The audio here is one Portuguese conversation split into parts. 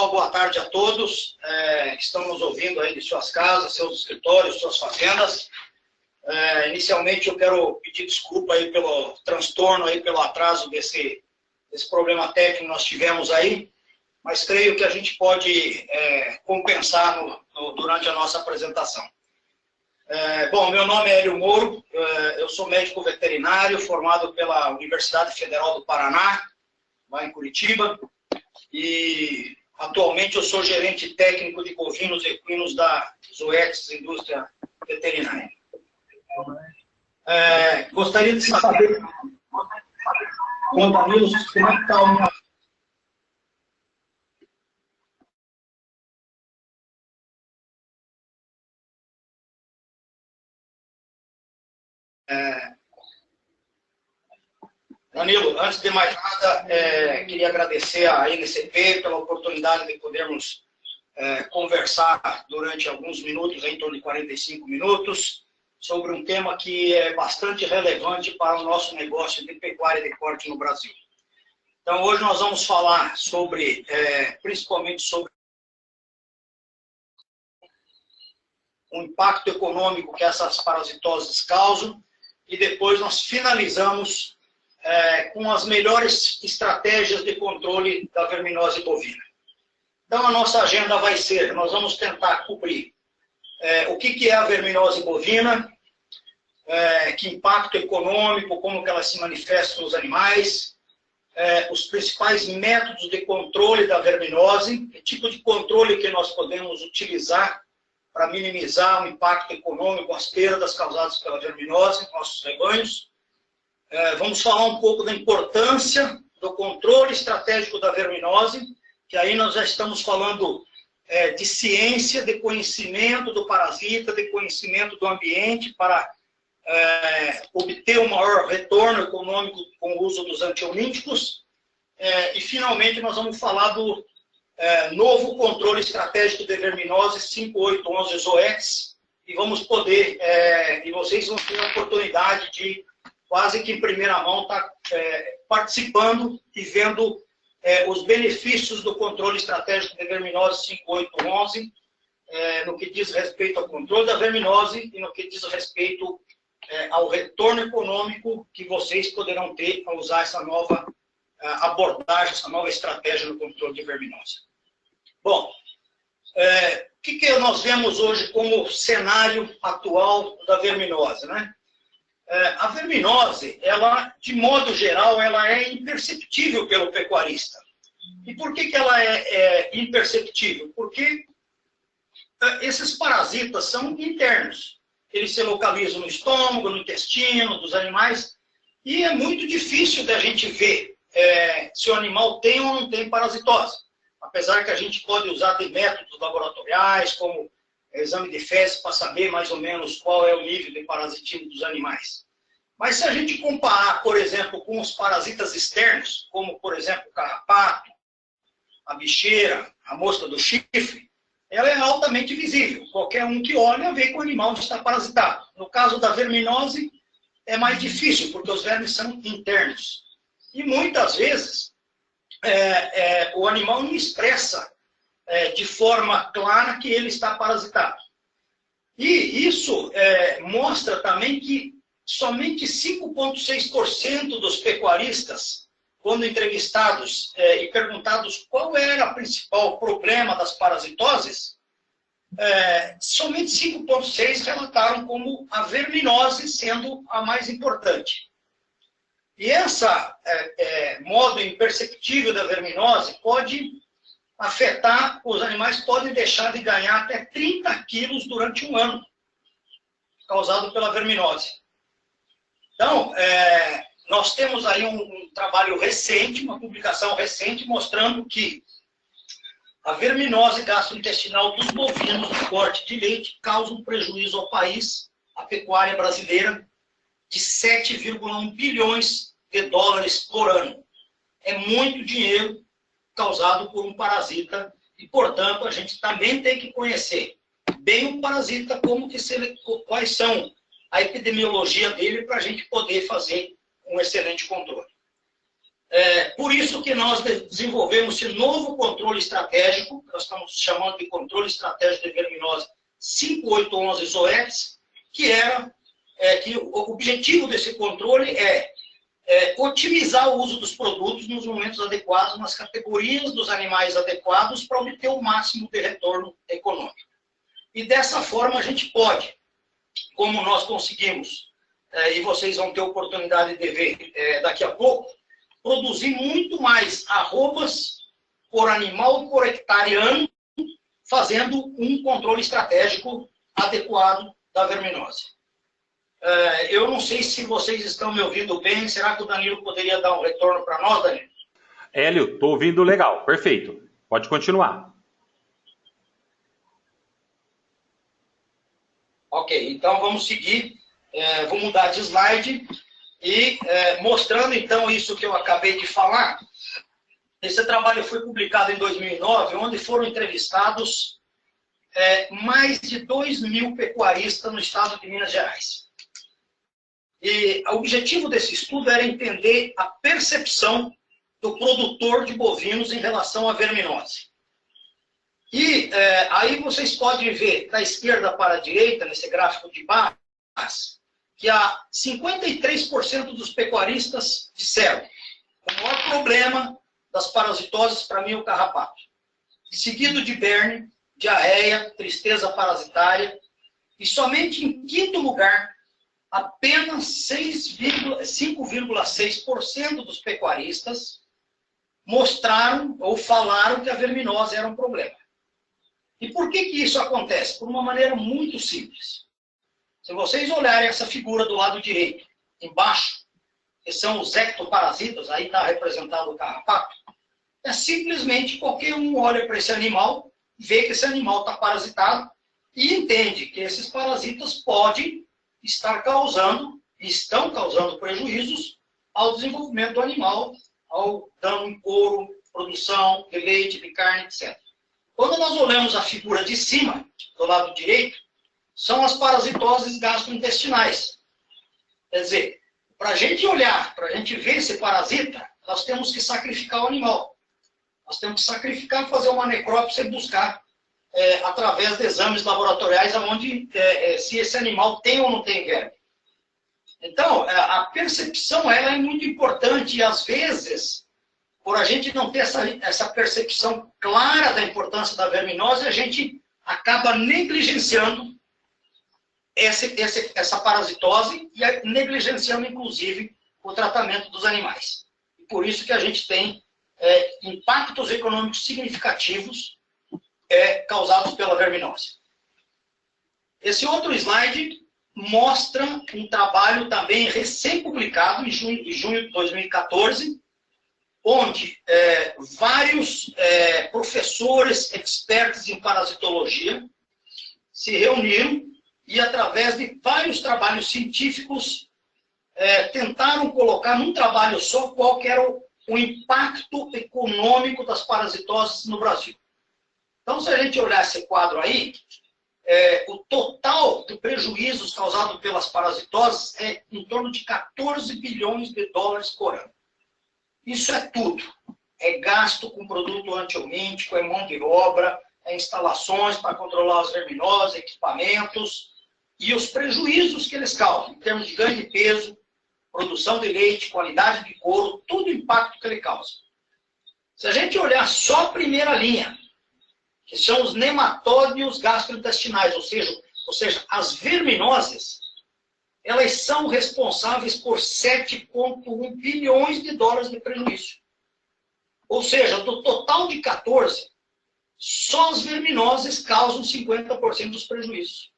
pessoal, boa tarde a todos que estão nos ouvindo aí de suas casas, seus escritórios, suas fazendas. Inicialmente eu quero pedir desculpa aí pelo transtorno, aí, pelo atraso desse problema técnico que nós tivemos aí, mas creio que a gente pode compensar durante a nossa apresentação. Bom, meu nome é Hélio Moro, eu sou médico veterinário formado pela Universidade Federal do Paraná, lá em Curitiba, e atualmente eu sou gerente técnico de bovinos e equinos da Zoetis Indústria Veterinária. Gostaria de saber, Danilo, como é que está o meu... Danilo, antes de mais nada, queria agradecer à NCP pela oportunidade de podermos conversar durante alguns minutos, em torno de 45 minutos, sobre um tema que é bastante relevante para o nosso negócio de pecuária de corte no Brasil. Então, hoje nós vamos falar sobre, principalmente sobre o impacto econômico que essas parasitoses causam, e depois nós finalizamos com as melhores estratégias de controle da verminose bovina. Então, a nossa agenda vai ser, nós vamos tentar cobrir o que é a verminose bovina, que impacto econômico, como que ela se manifesta nos animais, os principais métodos de controle da verminose, que tipo de controle que nós podemos utilizar para minimizar o impacto econômico, as perdas causadas pela verminose em nossos rebanhos. Vamos falar um pouco da importância do controle estratégico da verminose, que aí nós já estamos falando de ciência, de conhecimento do parasita, de conhecimento do ambiente para obter um maior retorno econômico com o uso dos antiolímpicos. E, finalmente, nós vamos falar do novo controle estratégico de verminose 5811 Zoetis, e vamos poder, e vocês vão ter a oportunidade de, quase que em primeira mão, estar participando e vendo os benefícios do controle estratégico de verminose 5811, no que diz respeito ao controle da verminose e no que diz respeito ao retorno econômico que vocês poderão ter ao usar essa nova abordagem, essa nova estratégia no controle de verminose. Bom, o que nós vemos hoje como cenário atual da verminose, né? A verminose, ela, de modo geral, ela é imperceptível pelo pecuarista. E por que ela é imperceptível? Porque esses parasitas são internos. Eles se localizam no estômago, no intestino dos animais, e é muito difícil da gente ver se o animal tem ou não tem parasitose. Apesar que a gente pode usar de métodos laboratoriais, como exame de fezes, para saber mais ou menos qual é o nível de parasitismo dos animais. Mas se a gente comparar, por exemplo, com os parasitas externos, como, por exemplo, o carrapato, a bicheira, a mosca do chifre, ela é altamente visível. Qualquer um que olha vê que o animal está parasitado. No caso da verminose, é mais difícil, porque os vermes são internos. E muitas vezes, o animal não expressa de forma clara que ele está parasitado. E isso mostra também que somente 5,6% dos pecuaristas, quando entrevistados e perguntados qual era o principal problema das parasitoses, somente 5,6% relataram como a verminose sendo a mais importante. E essa modo imperceptível da verminose pode afetar, os animais podem deixar de ganhar até 30 quilos durante um ano, causado pela verminose. Então, nós temos aí um trabalho recente, uma publicação recente, mostrando que a verminose gastrointestinal dos bovinos de corte de leite causa um prejuízo ao país, à pecuária brasileira, de 7,1 bilhões de dólares por ano. É muito dinheiro causado por um parasita e, portanto, a gente também tem que conhecer bem o parasita, quais são a epidemiologia dele para a gente poder fazer um excelente controle. Por isso que nós desenvolvemos esse novo controle estratégico, que nós estamos chamando de controle estratégico de verminose 5811 ZOETS, que o objetivo desse controle é otimizar o uso dos produtos nos momentos adequados, nas categorias dos animais adequados, para obter o máximo de retorno econômico. E dessa forma a gente pode, como nós conseguimos, e vocês vão ter oportunidade de ver daqui a pouco, produzir muito mais arrobas por animal por hectare ano, fazendo um controle estratégico adequado da verminose. Eu não sei se vocês estão me ouvindo bem. Será que o Danilo poderia dar um retorno para nós, Danilo? Hélio, estou ouvindo legal. Perfeito. Pode continuar. Ok, então vamos seguir. Vou mudar de slide e mostrando então isso que eu acabei de falar. Esse trabalho foi publicado em 2009, onde foram entrevistados mais de 2.000 pecuaristas no estado de Minas Gerais. E o objetivo desse estudo era entender a percepção do produtor de bovinos em relação à verminose. E aí vocês podem ver, da esquerda para a direita, nesse gráfico de barras, que há 53% dos pecuaristas disseram o maior problema das parasitoses para mim é o carrapato. Seguido de berne, diarreia, tristeza parasitária. E somente em quinto lugar, apenas 5,6% dos pecuaristas mostraram ou falaram que a verminose era um problema. E por que isso acontece? Por uma maneira muito simples. Se vocês olharem essa figura do lado direito, embaixo, que são os ectoparasitas, aí está representado o carrapato, é simplesmente qualquer um olha para esse animal, vê que esse animal está parasitado e entende que esses parasitas podem estar causando, estão causando prejuízos ao desenvolvimento do animal, ao dano em couro, produção de leite, de carne, etc. Quando nós olhamos a figura de cima, do lado direito, são as parasitoses gastrointestinais. Quer dizer, para a gente olhar, para a gente ver esse parasita, nós temos que sacrificar o animal. Nós temos que sacrificar, fazer uma necrópsia e buscar, através de exames laboratoriais, onde, se esse animal tem ou não tem verme. Então, a percepção ela é muito importante e, às vezes, por a gente não ter essa percepção clara da importância da verminose, a gente acaba negligenciando essa parasitose e negligenciando, inclusive, o tratamento dos animais. E por isso que a gente tem impactos econômicos significativos causados pela verminose. Esse outro slide mostra um trabalho também recém-publicado em junho de 2014, onde vários professores expertos em parasitologia se reuniram e, através de vários trabalhos científicos, tentaram colocar num trabalho só qual que era o impacto econômico das parasitoses no Brasil. Então, se a gente olhar esse quadro aí, o total de prejuízos causados pelas parasitoses é em torno de 14 bilhões de dólares por ano. Isso é tudo. É gasto com produto antiomítico, é mão de obra, é instalações para controlar as verminoses, equipamentos e os prejuízos que eles causam, em termos de ganho de peso, produção de leite, qualidade de couro, tudo o impacto que ele causa. Se a gente olhar só a primeira linha, que são os nematódeos gastrointestinais, ou seja, as verminoses, elas são responsáveis por 7,1 bilhões de dólares de prejuízo. Ou seja, do total de 14, só as verminoses causam 50% dos prejuízos.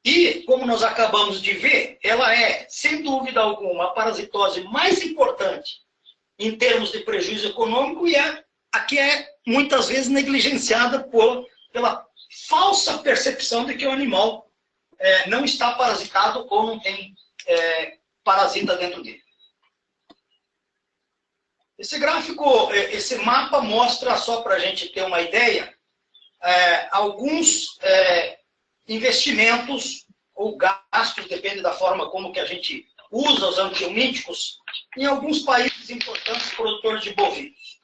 E, como nós acabamos de ver, ela é, sem dúvida alguma, a parasitose mais importante em termos de prejuízo econômico e a que é muitas vezes negligenciada pela falsa percepção de que o animal não está parasitado ou não tem parasita dentro dele. Esse gráfico, esse mapa mostra, só para a gente ter uma ideia, alguns investimentos ou gastos, depende da forma como que a gente usa os antiomíticos em alguns países importantes produtores de bovinos.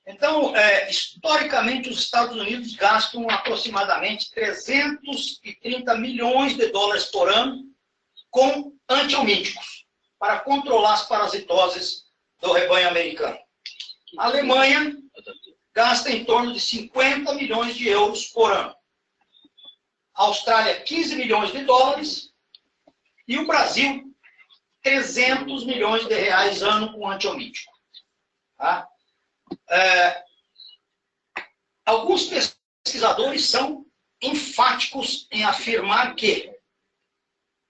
Então, historicamente, os Estados Unidos gastam aproximadamente 330 milhões de dólares por ano com antiomíticos para controlar as parasitoses do rebanho americano. A Alemanha gasta em torno de 50 milhões de euros por ano. A Austrália, 15 milhões de dólares. E o Brasil, 300 milhões de reais ano com antiomítico. Tá? Alguns pesquisadores são enfáticos em afirmar que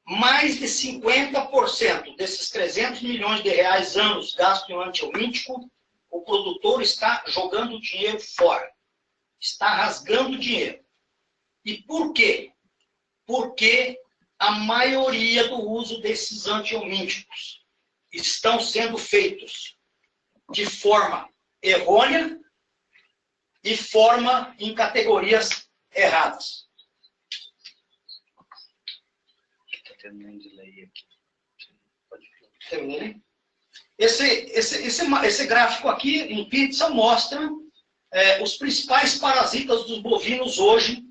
mais de 50% desses 300 milhões de reais anos gastos em antiomítico, o produtor está jogando dinheiro fora. Está rasgando dinheiro. E por quê? Porque a maioria do uso desses antiomíticos estão sendo feitos de forma errônea e forma em categorias erradas. Está terminando de ler aqui. Terminei? Esse gráfico aqui em pizza mostra os principais parasitas dos bovinos hoje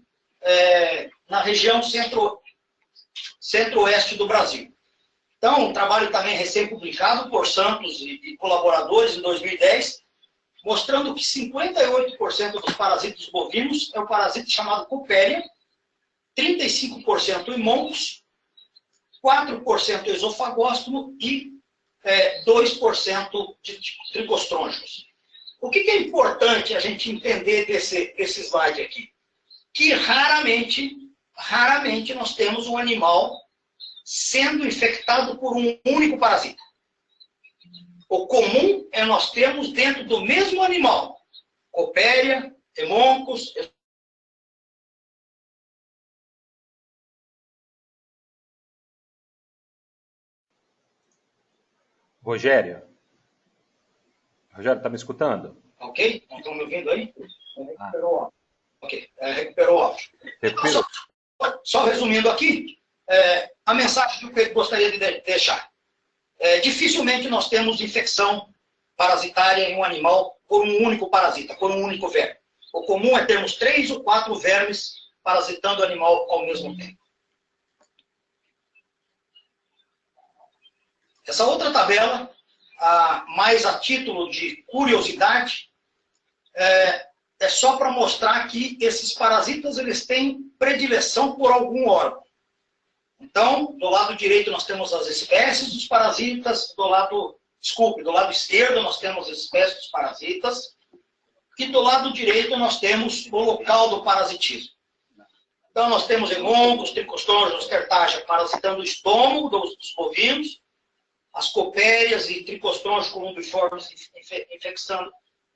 na região centro-oeste do Brasil. Então, um trabalho também recém-publicado por Santos e colaboradores em 2010, mostrando que 58% dos parasitas bovinos é o parasita chamado Copélia, 35% Haemoncus, 4% esofagóstomo e 2% de tricostrônicos. O que é importante a gente entender desse slide aqui? Que raramente nós temos um animal sendo infectado por um único parasita. O comum é nós termos dentro do mesmo animal Copélia, Haemoncus. Rogério, está me escutando? Ok? Não estão me ouvindo aí? Recuperou o áudio. Ok, recuperou o áudio. Só resumindo aqui, a mensagem que eu gostaria de deixar. Dificilmente nós temos infecção parasitária em um animal por um único parasita, por um único verme. O comum é termos 3 ou 4 vermes parasitando o animal ao mesmo tempo. Essa outra tabela, mais a título de curiosidade, é só para mostrar que esses parasitas eles têm predileção por algum órgão. Então, do lado direito nós temos as espécies dos parasitas, do lado esquerdo nós temos as espécies dos parasitas, e do lado direito nós temos o local do parasitismo. Então, nós temos Haemoncus, Tricostrônicos, Tertágia parasitando o estômago dos bovinos, as copérias e Tricostrônicos columbiformes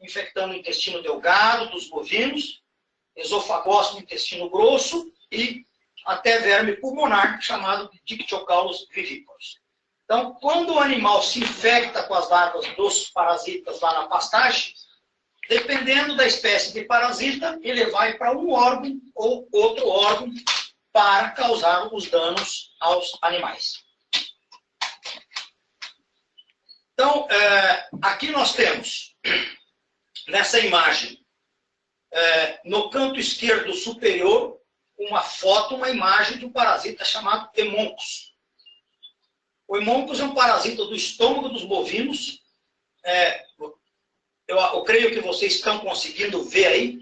infectando o intestino delgado dos bovinos, esofagóstomo, intestino grosso e até verme pulmonar, chamado de Dictyocaulus viviparus. Então, quando o animal se infecta com as larvas dos parasitas lá na pastagem, dependendo da espécie de parasita, ele vai para um órgão ou outro órgão para causar os danos aos animais. Então, aqui nós temos, nessa imagem, no canto esquerdo superior, uma imagem de um parasita chamado Haemoncus. O Haemoncus é um parasita do estômago dos bovinos. Eu creio que vocês estão conseguindo ver aí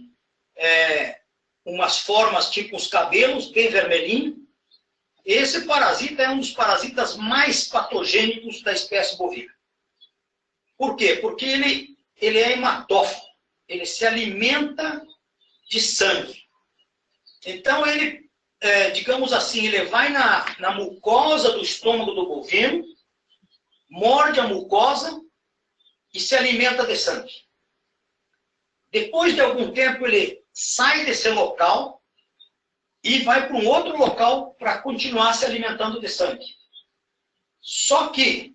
umas formas tipo os cabelos, bem vermelhinho. Esse parasita é um dos parasitas mais patogênicos da espécie bovina. Por quê? Porque ele é hematófago. Ele se alimenta de sangue. Então, ele, digamos assim, ele vai na mucosa do estômago do bovino, morde a mucosa e se alimenta de sangue. Depois de algum tempo, ele sai desse local e vai para um outro local para continuar se alimentando de sangue. Só que,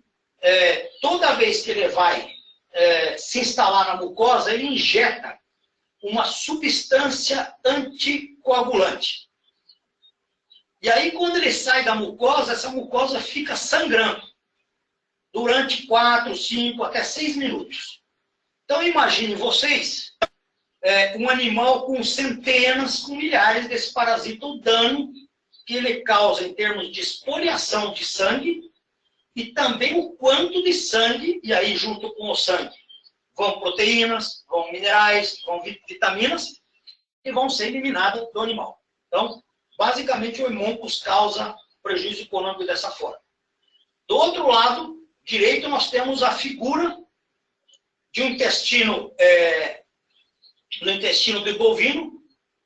toda vez que ele vai se instalar na mucosa, ele injeta uma substância anticoagulante. E aí, quando ele sai da mucosa, essa mucosa fica sangrando. durante 4, 5, até 6 minutos. Então, imagine vocês, um animal com centenas, com milhares desse parasita, o dano que ele causa em termos de espoliação de sangue e também o quanto de sangue, e aí junto com o sangue vão proteínas, vão minerais, vão vitaminas, e vão ser eliminadas do animal. Então, basicamente, o Hemoncus causa prejuízo econômico dessa forma. Do outro lado direito, nós temos a figura de um intestino, no intestino do bovino,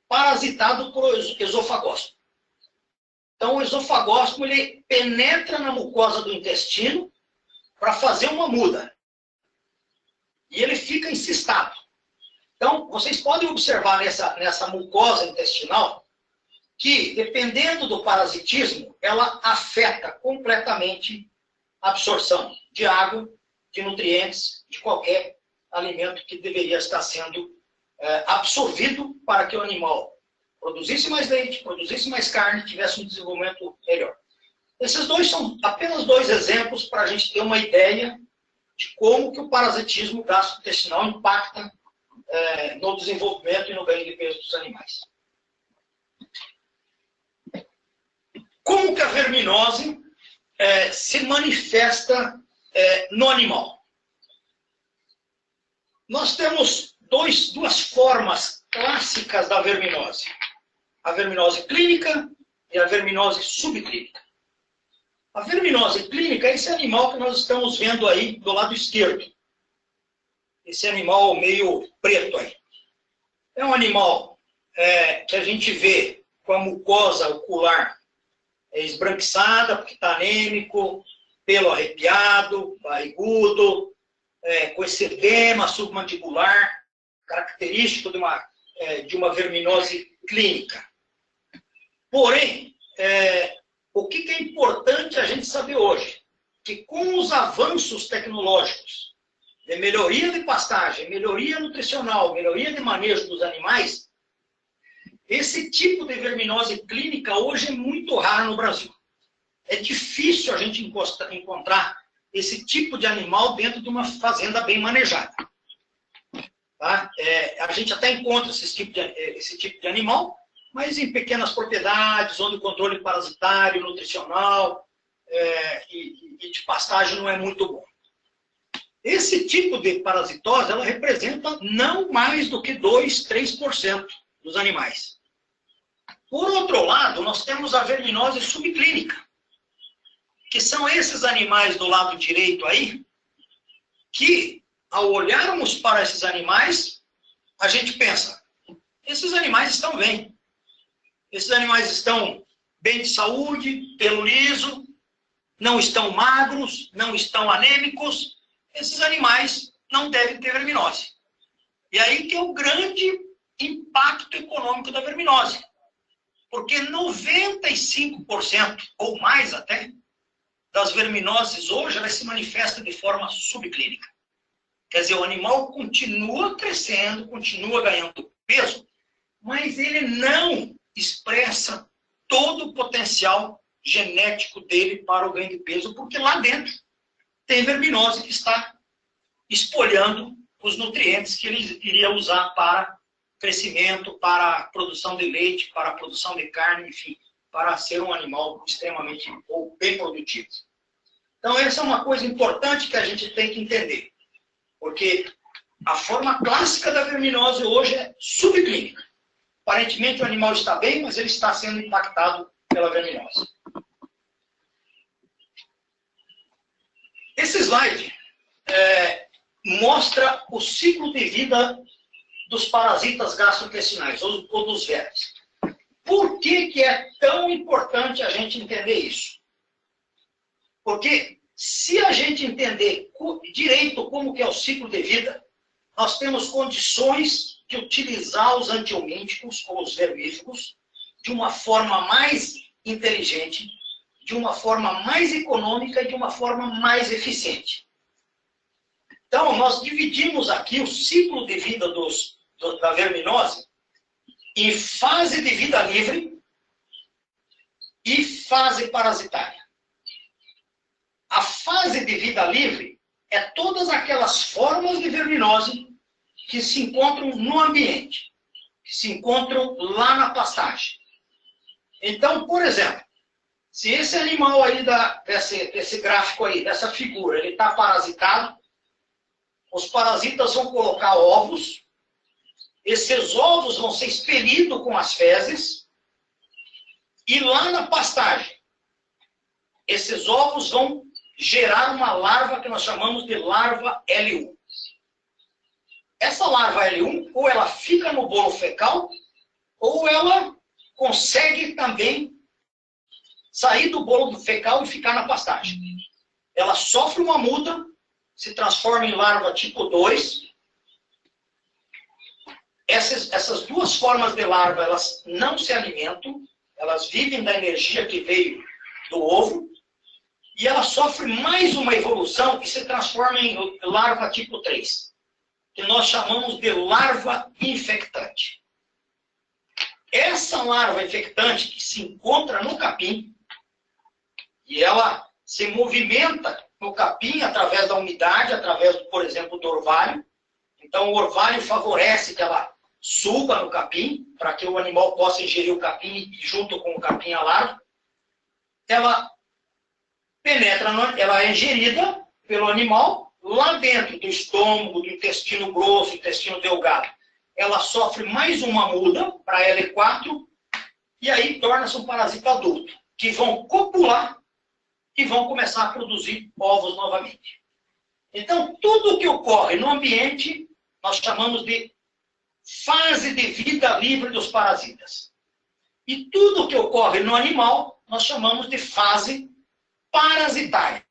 parasitado por esofagóstomo. Então, o esofagóstomo, ele penetra na mucosa do intestino para fazer uma muda. E ele fica encistado. Então, vocês podem observar nessa mucosa intestinal que, dependendo do parasitismo, ela afeta completamente a absorção de água, de nutrientes, de qualquer alimento que deveria estar sendo absorvido para que o animal produzisse mais leite, produzisse mais carne, tivesse um desenvolvimento melhor. Esses dois são apenas 2 exemplos para a gente ter uma ideia de como que o parasitismo gastrointestinal impacta no desenvolvimento e no ganho de peso dos animais. Como que a verminose se manifesta no animal? Nós temos duas formas clássicas da verminose. A verminose clínica e a verminose subclínica. A verminose clínica é esse animal que nós estamos vendo aí do lado esquerdo. Esse animal meio preto aí. É um animal que a gente vê com a mucosa ocular esbranquiçada, porque está anêmico, pelo arrepiado, barrigudo, com esse edema submandibular, característico de uma verminose clínica. Porém, o que é importante a gente saber hoje? Que com os avanços tecnológicos, de melhoria de pastagem, melhoria nutricional, melhoria de manejo dos animais, esse tipo de verminose clínica hoje é muito raro no Brasil. É difícil a gente encontrar esse tipo de animal dentro de uma fazenda bem manejada. Tá? A gente até encontra esse tipo de animal, mas em pequenas propriedades, onde o controle parasitário, nutricional e de pastagem não é muito bom. Esse tipo de parasitose, ela representa não mais do que 2, 3% dos animais. Por outro lado, nós temos a verminose subclínica, que são esses animais do lado direito aí, que, ao olharmos para esses animais, a gente pensa, esses animais estão bem. Esses animais estão bem de saúde, pelo liso, não estão magros, não estão anêmicos. Esses animais não devem ter verminose. E aí que é o grande impacto econômico da verminose. Porque 95% ou mais até das verminoses hoje, elas se manifestam de forma subclínica. Quer dizer, o animal continua crescendo, continua ganhando peso, mas ele não expressa todo o potencial genético dele para o ganho de peso, porque lá dentro tem verminose que está espolhando os nutrientes que ele iria usar para crescimento, para a produção de leite, para a produção de carne, enfim, para ser um animal extremamente ou bem produtivo. Então, essa é uma coisa importante que a gente tem que entender. Porque a forma clássica da verminose hoje é subclínica. Aparentemente, o animal está bem, mas ele está sendo impactado pela verminose. Esse slide mostra o ciclo de vida dos parasitas gastrointestinais, ou dos vermes. Por que é tão importante a gente entender isso? Porque se a gente entender direito como que é o ciclo de vida, nós temos condições de utilizar os antiomíticos ou os vermífugos de uma forma mais inteligente, de uma forma mais econômica e de uma forma mais eficiente. Então, nós dividimos aqui o ciclo de vida da verminose em fase de vida livre e fase parasitária. A fase de vida livre é todas aquelas formas de verminose que se encontram no ambiente, que se encontram lá na pastagem. Então, por exemplo, se esse animal aí, desse gráfico aí, dessa figura, ele está parasitado, os parasitas vão colocar ovos, esses ovos vão ser expelidos com as fezes, e lá na pastagem, esses ovos vão gerar uma larva que nós chamamos de larva L1. Essa larva L1, ou ela fica no bolo fecal, ou ela consegue também sair do bolo fecal e ficar na pastagem. Ela sofre uma muda, se transforma em larva tipo 2. Essas duas formas de larva, elas não se alimentam, elas vivem da energia que veio do ovo, e ela sofre mais uma evolução e se transforma em larva tipo 3, que nós chamamos de larva infectante. Essa larva infectante que se encontra no capim, e ela se movimenta no capim através da umidade, através, por exemplo, do orvalho. Então, o orvalho favorece que ela suba no capim, para que o animal possa ingerir o capim e junto com o capim a larva. Ela penetra, ela é ingerida pelo animal lá dentro do estômago, do intestino grosso, intestino delgado. Ela sofre mais uma muda para L4 e aí torna-se um parasita adulto, que vão copular e vão começar a produzir ovos novamente. Então, tudo que ocorre no ambiente, nós chamamos de fase de vida livre dos parasitas. E tudo que ocorre no animal, nós chamamos de fase parasitária.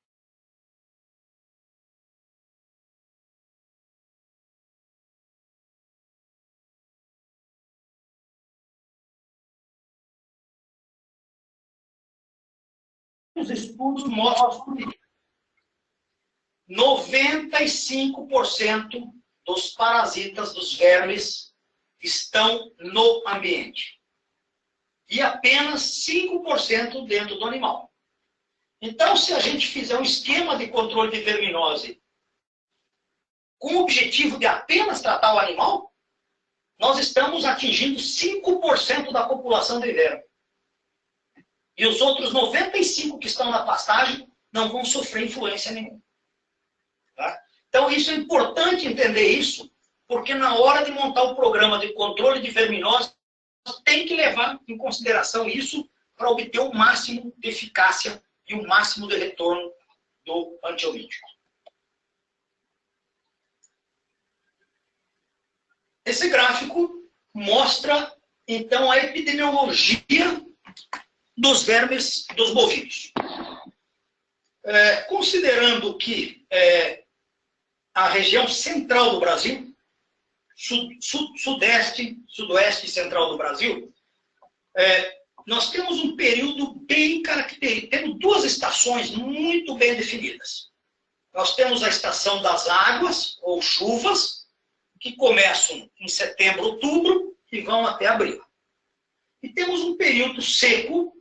Os estudos mostram que 95% dos parasitas, dos vermes, estão no ambiente. E apenas 5% dentro do animal. Então, se a gente fizer um esquema de controle de verminose com o objetivo de apenas tratar o animal, nós estamos atingindo 5% da população de verme. E os outros 95% que estão na pastagem não vão sofrer influência nenhuma. Tá? Então, isso é importante entender isso, porque na hora de montar o programa de controle de verminose, tem que levar em consideração isso para obter o máximo de eficácia e o máximo de retorno do antiomítico. Esse gráfico mostra, então, a epidemiologia dos vermes dos bovinos. Considerando que a região central do Brasil, sudeste e central do Brasil, nós temos um período bem característico. Temos duas estações muito bem definidas. Nós temos a estação das águas, ou chuvas, que começam em setembro, outubro, e vão até abril. E temos um período seco,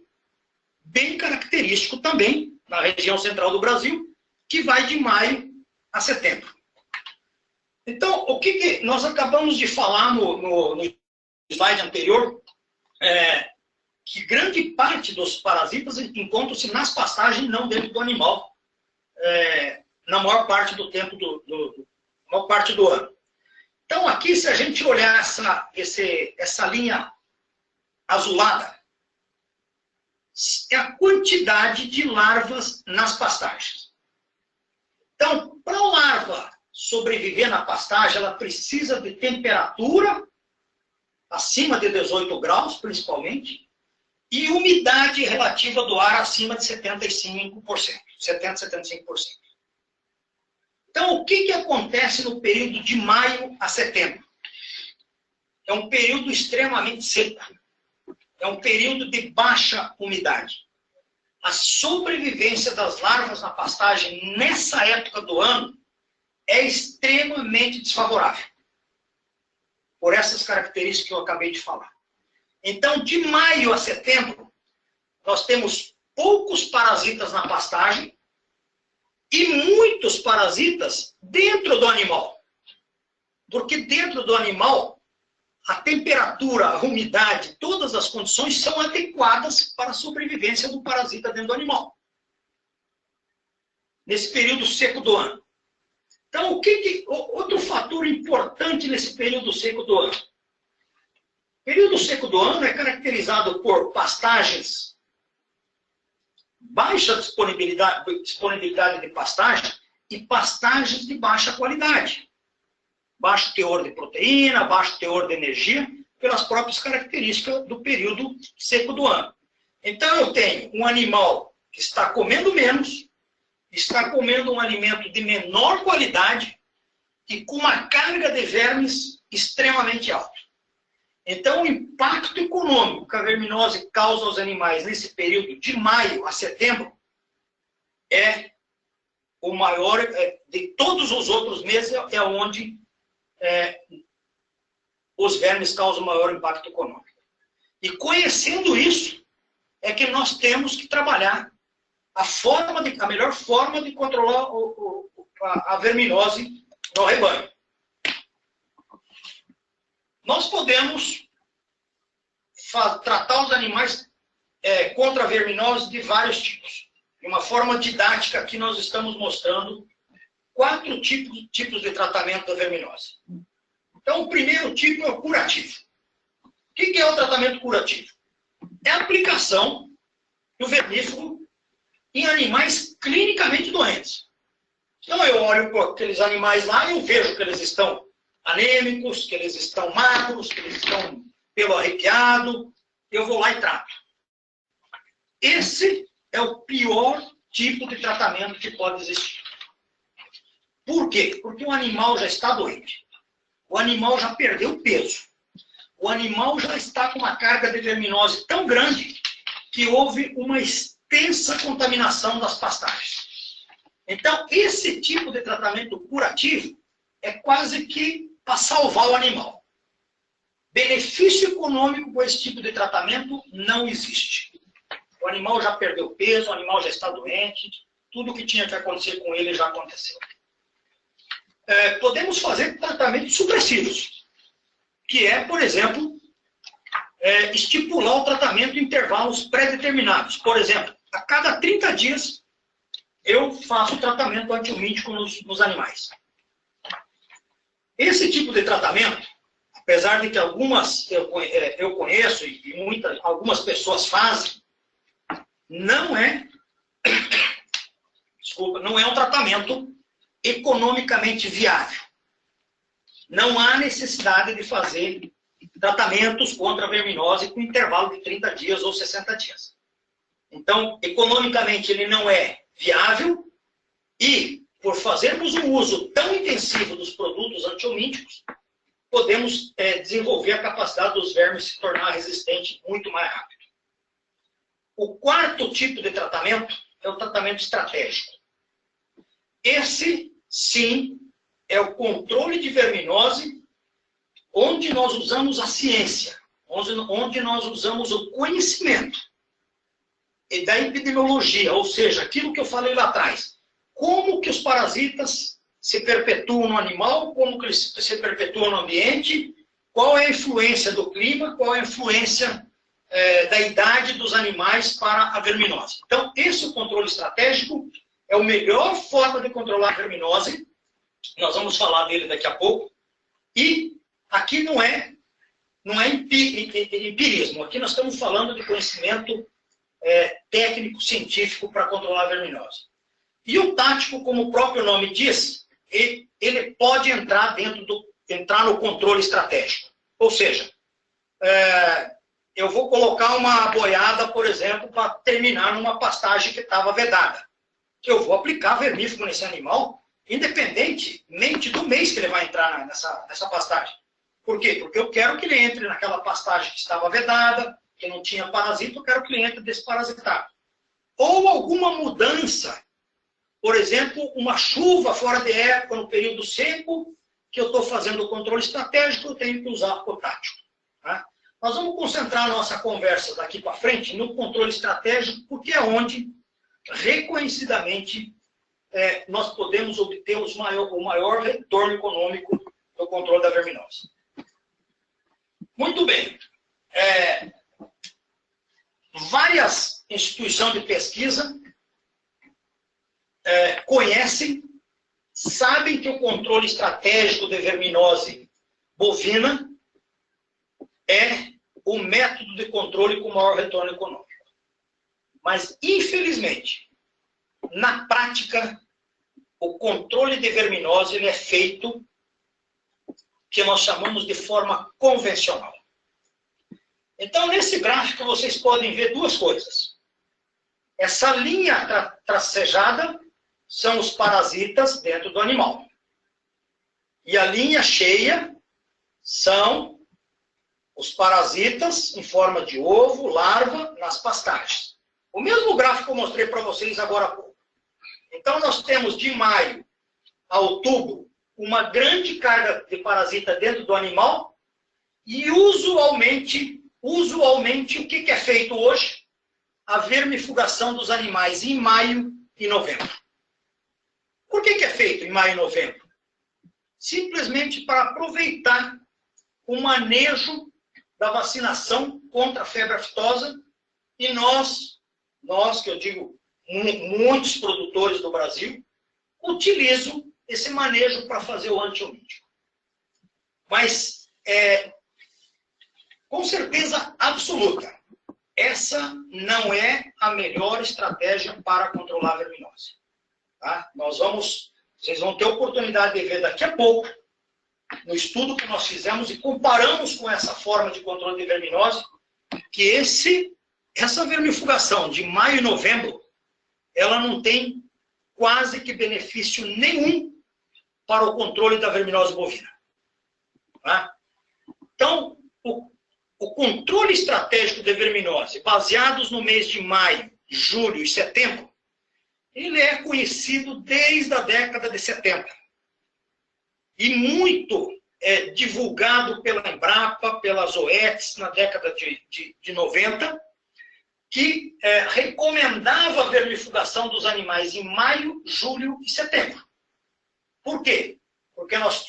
bem característico também, na região central do Brasil, que vai de maio a setembro. Então, o que nós acabamos de falar no slide anterior, que grande parte dos parasitas encontram-se nas pastagens, não dentro do animal, na maior parte do tempo, maior parte do ano. Então, aqui, se a gente olhar essa linha azulada, é a quantidade de larvas nas pastagens. Então, para a larva sobreviver na pastagem, ela precisa de temperatura acima de 18 graus, principalmente, e umidade relativa do ar acima de 75%, 70-75%. Então, o que acontece no período de maio a setembro? É um período extremamente seco. É um período de baixa umidade. A sobrevivência das larvas na pastagem nessa época do ano é extremamente desfavorável. Por essas características que eu acabei de falar. Então, de maio a setembro, nós temos poucos parasitas na pastagem e muitos parasitas dentro do animal. Porque dentro do animal, a temperatura, a umidade, todas as condições são adequadas para a sobrevivência do parasita dentro do animal. Nesse período seco do ano. Então, outro fator importante nesse período seco do ano? O período seco do ano é caracterizado por pastagens, baixa disponibilidade de pastagem e pastagens de baixa qualidade. Baixo teor de proteína, baixo teor de energia, pelas próprias características do período seco do ano. Então, eu tenho um animal que está comendo menos, está comendo um alimento de menor qualidade e com uma carga de vermes extremamente alta. Então, o impacto econômico que a verminose causa aos animais nesse período de maio a setembro é o maior, de todos os outros meses, é onde os vermes causam maior impacto econômico. E conhecendo isso, é que nós temos que trabalhar a melhor forma de controlar a verminose no rebanho. Nós podemos tratar os animais contra a verminose de vários tipos. De uma forma didática, aqui nós estamos mostrando 4 tipos de tratamento da verminose. Então, o primeiro tipo é o curativo. O que é o tratamento curativo? É a aplicação do vermífugo em animais clinicamente doentes. Então, eu olho para aqueles animais lá e eu vejo que eles estão anêmicos, que eles estão magros, que eles estão pelo arrepiado. Eu vou lá e trato. Esse é o pior tipo de tratamento que pode existir. Por quê? Porque o animal já está doente. O animal já perdeu peso. O animal já está com uma carga de verminose tão grande que houve uma extensa contaminação das pastagens. Então, esse tipo de tratamento curativo é quase que para salvar o animal. Benefício econômico com esse tipo de tratamento não existe. O animal já perdeu peso, o animal já está doente, tudo o que tinha que acontecer com ele já aconteceu. Podemos fazer tratamentos supressivos, que é, por exemplo, estipular o tratamento em intervalos pré-determinados. Por exemplo, a cada 30 dias eu faço tratamento antiumítico nos animais. Esse tipo de tratamento, apesar de que algumas eu conheço e algumas pessoas fazem, não é um tratamento economicamente viável. Não há necessidade de fazer tratamentos contra a verminose com intervalo de 30 dias ou 60 dias. Então, economicamente, ele não é viável e, por fazermos um uso tão intensivo dos produtos antiomíticos, podemos desenvolver a capacidade dos vermes se tornar resistente muito mais rápido. O quarto tipo de tratamento é o tratamento estratégico. Esse, sim, é o controle de verminose, onde nós usamos a ciência, onde nós usamos o conhecimento e da epidemiologia, ou seja, aquilo que eu falei lá atrás. Como que os parasitas se perpetuam no animal, como que eles se perpetuam no ambiente, qual é a influência do clima, qual é a influência da idade dos animais para a verminose. Então, esse controle estratégico é a melhor forma de controlar a verminose. Nós vamos falar dele daqui a pouco. E aqui não é empirismo. Aqui nós estamos falando de conhecimento técnico, científico para controlar a verminose. E o tático, como o próprio nome diz, ele pode entrar no controle estratégico. Ou seja, eu vou colocar uma boiada, por exemplo, para terminar numa pastagem que estava vedada. Eu vou aplicar vermífugo nesse animal, independentemente do mês que ele vai entrar nessa pastagem. Por quê? Porque eu quero que ele entre naquela pastagem que estava vedada, que não tinha parasita, eu quero que ele entre desparasitado. Ou alguma mudança, por exemplo, uma chuva fora de época no período seco, que eu estou fazendo o controle estratégico, eu tenho que usar o tático. Tá? Nós vamos concentrar a nossa conversa daqui para frente no controle estratégico, porque é onde, reconhecidamente, nós podemos obter o maior retorno econômico do controle da verminose. Muito bem. Várias instituições de pesquisa conhecem, sabem que o controle estratégico de verminose bovina é o método de controle com maior retorno econômico. Mas, infelizmente, na prática, o controle de verminose ele é feito que nós chamamos de forma convencional. Então, nesse gráfico, vocês podem ver duas coisas. Essa linha tracejada são os parasitas dentro do animal. E a linha cheia são os parasitas em forma de ovo, larva, nas pastagens. O mesmo gráfico que eu mostrei para vocês agora há pouco. Então, nós temos de maio a outubro uma grande carga de parasita dentro do animal e, usualmente o que é feito hoje? A vermifugação dos animais em maio e novembro. Por que é feito em maio e novembro? Simplesmente para aproveitar o manejo da vacinação contra a febre aftosa e nós, que eu digo, muitos produtores do Brasil, utilizam esse manejo para fazer o antiomítico. Mas, com certeza absoluta, essa não é a melhor estratégia para controlar a verminose. Tá? Vocês vão ter oportunidade de ver daqui a pouco, no estudo que nós fizemos e comparamos com essa forma de controle de verminose, que essa vermifugação de maio e novembro, ela não tem quase que benefício nenhum para o controle da verminose bovina. Tá? Então, o controle estratégico de verminose, baseados no mês de maio, julho e setembro, ele é conhecido desde a década de 70. E muito divulgado pela Embrapa, pelas OETs, na década de 90, que recomendava a vermifugação dos animais em maio, julho e setembro. Por quê? Porque nós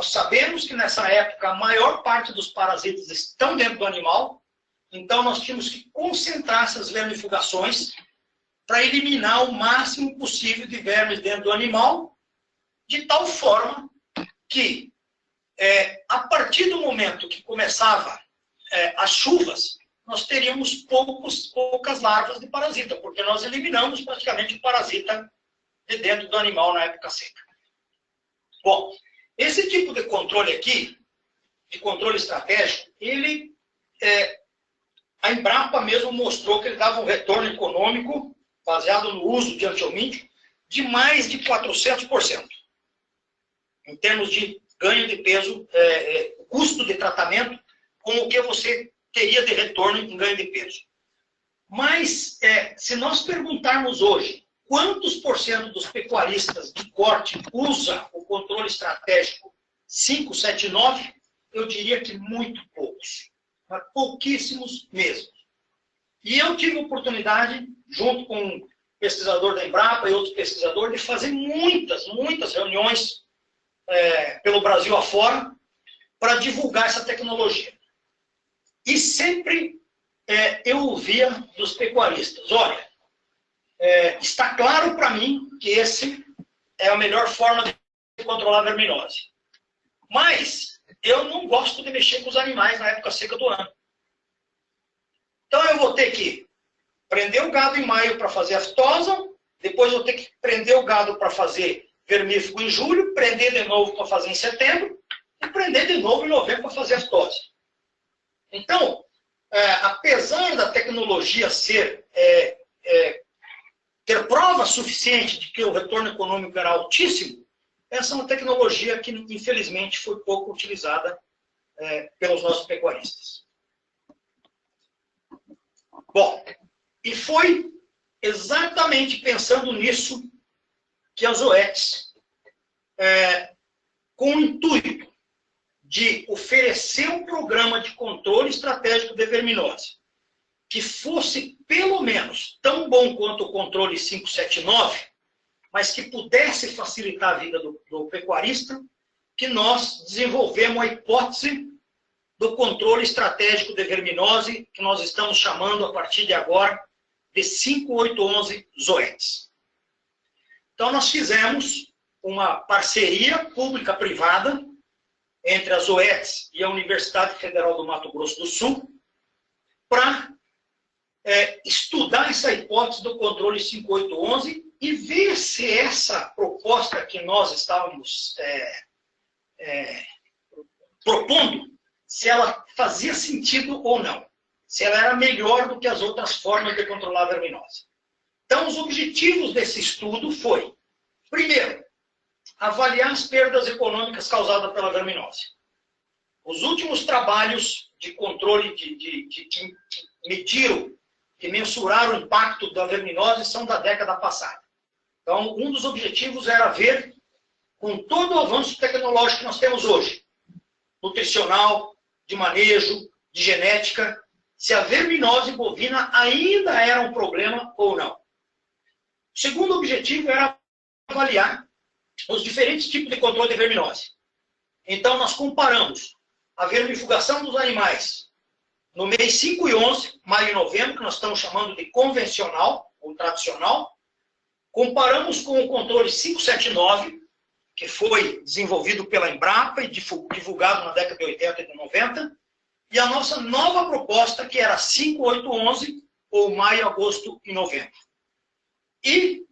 sabemos que nessa época a maior parte dos parasitas estão dentro do animal, então nós tínhamos que concentrar essas vermifugações para eliminar o máximo possível de vermes dentro do animal, de tal forma que, a partir do momento que começava as chuvas, nós teríamos poucas larvas de parasita, porque nós eliminamos praticamente o parasita de dentro do animal na época seca. Bom, esse tipo de controle aqui, de controle estratégico, a Embrapa mesmo mostrou que ele dava um retorno econômico, baseado no uso de antiomítico, de mais de 400%. Em termos de ganho de peso, custo de tratamento, com o que você teria de retorno em ganho de peso. Mas, se nós perguntarmos hoje, quantos por cento dos pecuaristas de corte usa o controle estratégico 579, eu diria que muito poucos. Mas pouquíssimos mesmo. E eu tive a oportunidade, junto com um pesquisador da Embrapa e outro pesquisador, de fazer muitas reuniões pelo Brasil afora para divulgar essa tecnologia. E sempre eu ouvia dos pecuaristas, olha, está claro para mim que esse é a melhor forma de controlar a verminose. Mas eu não gosto de mexer com os animais na época seca do ano. Então eu vou ter que prender o gado em maio para fazer aftosa, depois eu vou ter que prender o gado para fazer vermífugo em julho, prender de novo para fazer em setembro, e prender de novo em novembro para fazer aftosa. Então, apesar da tecnologia ter prova suficiente de que o retorno econômico era altíssimo, essa é uma tecnologia que, infelizmente, foi pouco utilizada pelos nossos pecuaristas. Bom, e foi exatamente pensando nisso que as OETs, com o intuito de oferecer um programa de controle estratégico de verminose, que fosse, pelo menos, tão bom quanto o controle 579, mas que pudesse facilitar a vida do pecuarista, que nós desenvolvemos a hipótese do controle estratégico de verminose, que nós estamos chamando, a partir de agora, de 5811 Zoetis. Então, nós fizemos uma parceria pública-privada entre a Zoetis e a Universidade Federal do Mato Grosso do Sul para estudar essa hipótese do controle 5811 e ver se essa proposta que nós estávamos propondo, se ela fazia sentido ou não, se ela era melhor do que as outras formas de controlar a verminose. Então, os objetivos desse estudo foi, primeiro, avaliar as perdas econômicas causadas pela verminose. Os últimos trabalhos de controle que mediram, que mensuraram o impacto da verminose são da década passada. Então, um dos objetivos era ver, com todo o avanço tecnológico que nós temos hoje, nutricional, de manejo, de genética, se a verminose bovina ainda era um problema ou não. O segundo objetivo era avaliar os diferentes tipos de controle de verminose. Então, nós comparamos a vermifugação dos animais no mês 5 e 11, maio e novembro, que nós estamos chamando de convencional, ou tradicional. Comparamos com o controle 579, que foi desenvolvido pela Embrapa e divulgado na década de 80 e de 90, e a nossa nova proposta, que era 5811, ou maio, agosto e novembro. E,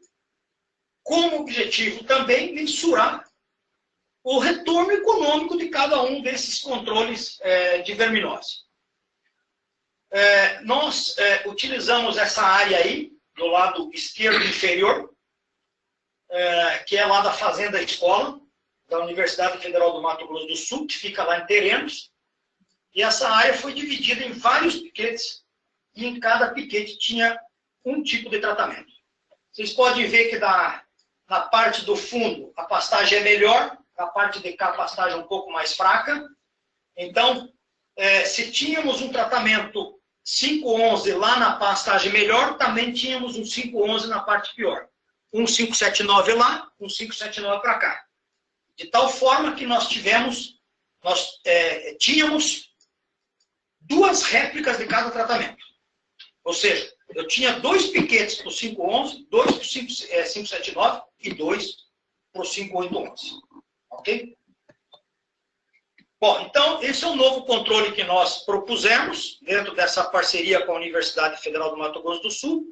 como objetivo também, mensurar o retorno econômico de cada um desses controles de verminose. Nós utilizamos essa área aí, do lado esquerdo inferior, que é lá da Fazenda Escola, da Universidade Federal do Mato Grosso do Sul, que fica lá em Terenos. E essa área foi dividida em vários piquetes, e em cada piquete tinha um tipo de tratamento. Vocês podem ver que na parte do fundo a pastagem é melhor, na parte de cá a pastagem é um pouco mais fraca. Então, se tínhamos um tratamento 511 lá na pastagem melhor, também tínhamos um 511 na parte pior. Um 579 lá, um 579 para cá. De tal forma que nós tínhamos duas réplicas de cada tratamento. Ou seja, eu tinha 2 piquetes para o 511, 2 para o 579 e 2 para o 5811. Ok? Bom, então, esse é o novo controle que nós propusemos, dentro dessa parceria com a Universidade Federal do Mato Grosso do Sul,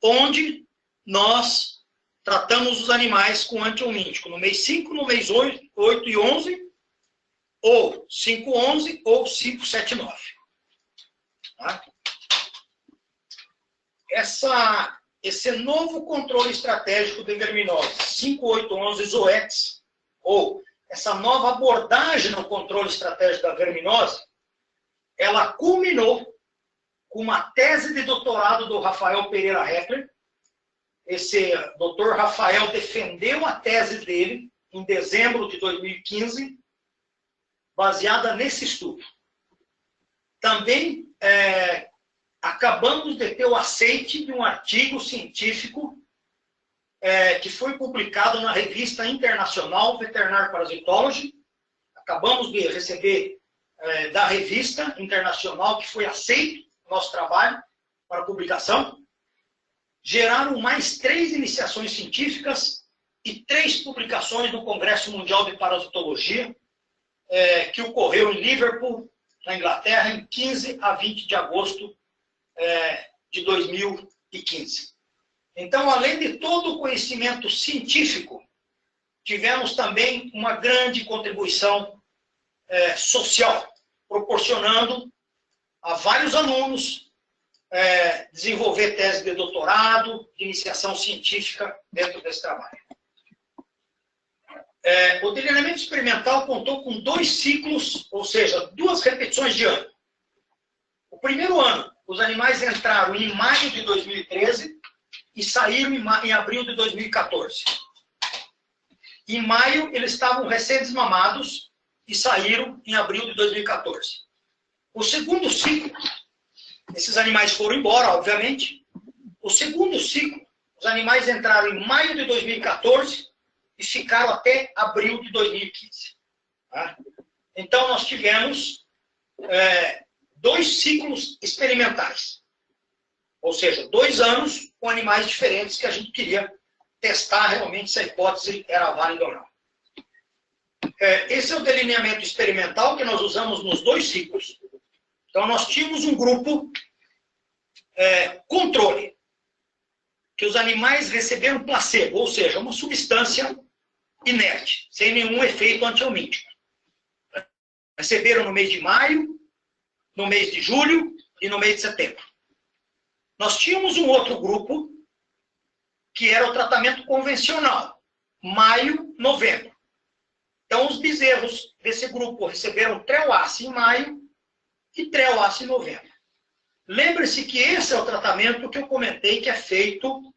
onde nós tratamos os animais com antihelmíntico no mês 5, no mês 8 e 11, ou 511 ou 579. Tá? Esse novo controle estratégico de verminose, 5811 Zoetis, ou essa nova abordagem no controle estratégico da verminose, ela culminou com uma tese de doutorado do Rafael Pereira Heckler. Esse doutor Rafael defendeu a tese dele em dezembro de 2015, baseada nesse estudo. Também acabamos de ter o aceite de um artigo científico que foi publicado na revista internacional Veterinary Parasitology. Acabamos de receber da revista internacional que foi aceito o nosso trabalho para publicação. Geraram mais 3 iniciações científicas e 3 publicações no Congresso Mundial de Parasitologia, que ocorreu em Liverpool, na Inglaterra, em 15 a 20 de agosto de 2015. Então, além de todo o conhecimento científico, tivemos também uma grande contribuição social, proporcionando a vários alunos desenvolver tese de doutorado, de iniciação científica dentro desse trabalho. O treinamento experimental contou com 2 ciclos, ou seja, 2 repetições de ano. O primeiro ano, os animais entraram em maio de 2013 e saíram em abril de 2014. Em maio, eles estavam recém-desmamados e saíram em abril de 2014. O segundo ciclo, esses animais foram embora, obviamente. O segundo ciclo, Os animais entraram em maio de 2014 e ficaram até abril de 2015. Tá? Então, nós tivemos 2 ciclos experimentais. Ou seja, 2 anos com animais diferentes que a gente queria testar realmente se a hipótese era válida ou não. Esse é o delineamento experimental que nós usamos nos 2 ciclos. Então, nós tínhamos um grupo controle, que os animais receberam placebo, ou seja, uma substância inerte, sem nenhum efeito antihelmíntico. Receberam no mês de maio, no mês de julho e no mês de setembro. Nós tínhamos um outro grupo, que era o tratamento convencional, maio, novembro. Então, os bezerros desse grupo receberam Trel-Ace em maio e Trel-Ace em novembro. Lembre-se que esse é o tratamento que eu comentei que é feito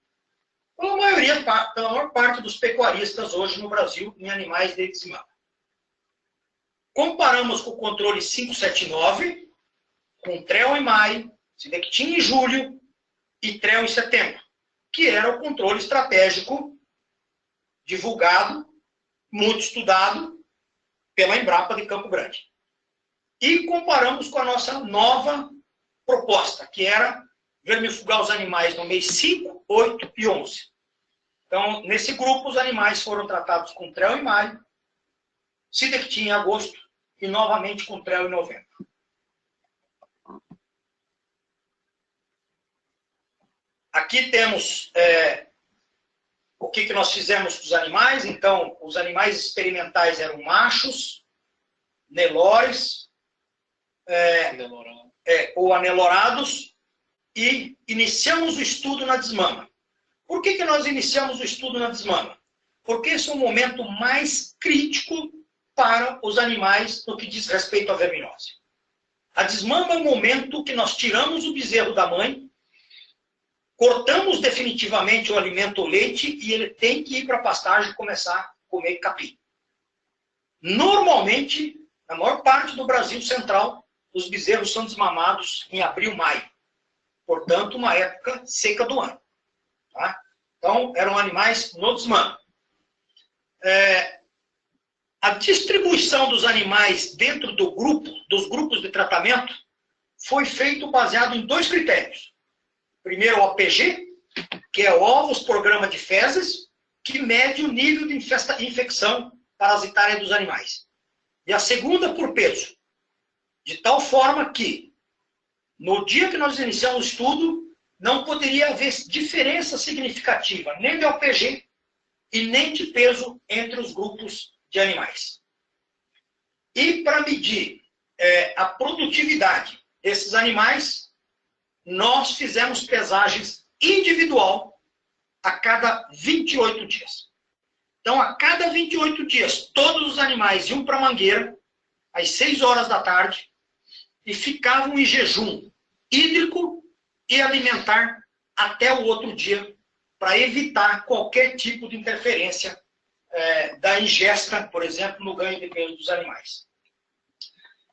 pela maior parte dos pecuaristas hoje no Brasil em animais de desmama. Comparamos com o controle 579, com Trel em maio, Sidectin em julho e Trel em setembro, que era o controle estratégico divulgado, muito estudado pela Embrapa de Campo Grande. E comparamos com a nossa nova proposta, que era vermifugar os animais no mês 5, 8 e 11. Então, nesse grupo, os animais foram tratados com Trel em maio, Sidectin em agosto e novamente com Trel em novembro. Aqui temos o que nós fizemos com os animais. Então, os animais experimentais eram machos, Nelores, ou anelorados, e iniciamos o estudo na desmama. Por que nós iniciamos o estudo na desmama? Porque esse é o momento mais crítico para os animais no que diz respeito à verminose. A desmama é o momento que nós tiramos o bezerro da mãe, cortamos definitivamente o alimento, o leite, e ele tem que ir para a pastagem e começar a comer capim. Normalmente, na maior parte do Brasil central, os bezerros são desmamados em abril, maio. Portanto, uma época seca do ano. Tá? Então, eram animais no desmame. A distribuição dos animais dentro dos grupos de tratamento foi feito baseado em 2 critérios. Primeiro, o OPG, que é o Ovos Programa de Fezes, que mede o nível de infecção parasitária dos animais. E a segunda, por peso. De tal forma que, no dia que nós iniciamos o estudo, não poderia haver diferença significativa, nem de OPG e nem de peso entre os grupos de animais. E para medir a produtividade desses animais, nós fizemos pesagens individual a cada 28 dias. Então, a cada 28 dias, todos os animais iam para a mangueira, às 6 horas da tarde, e ficavam em jejum hídrico e alimentar até o outro dia, para evitar qualquer tipo de interferência da ingesta, por exemplo, no ganho de peso dos animais.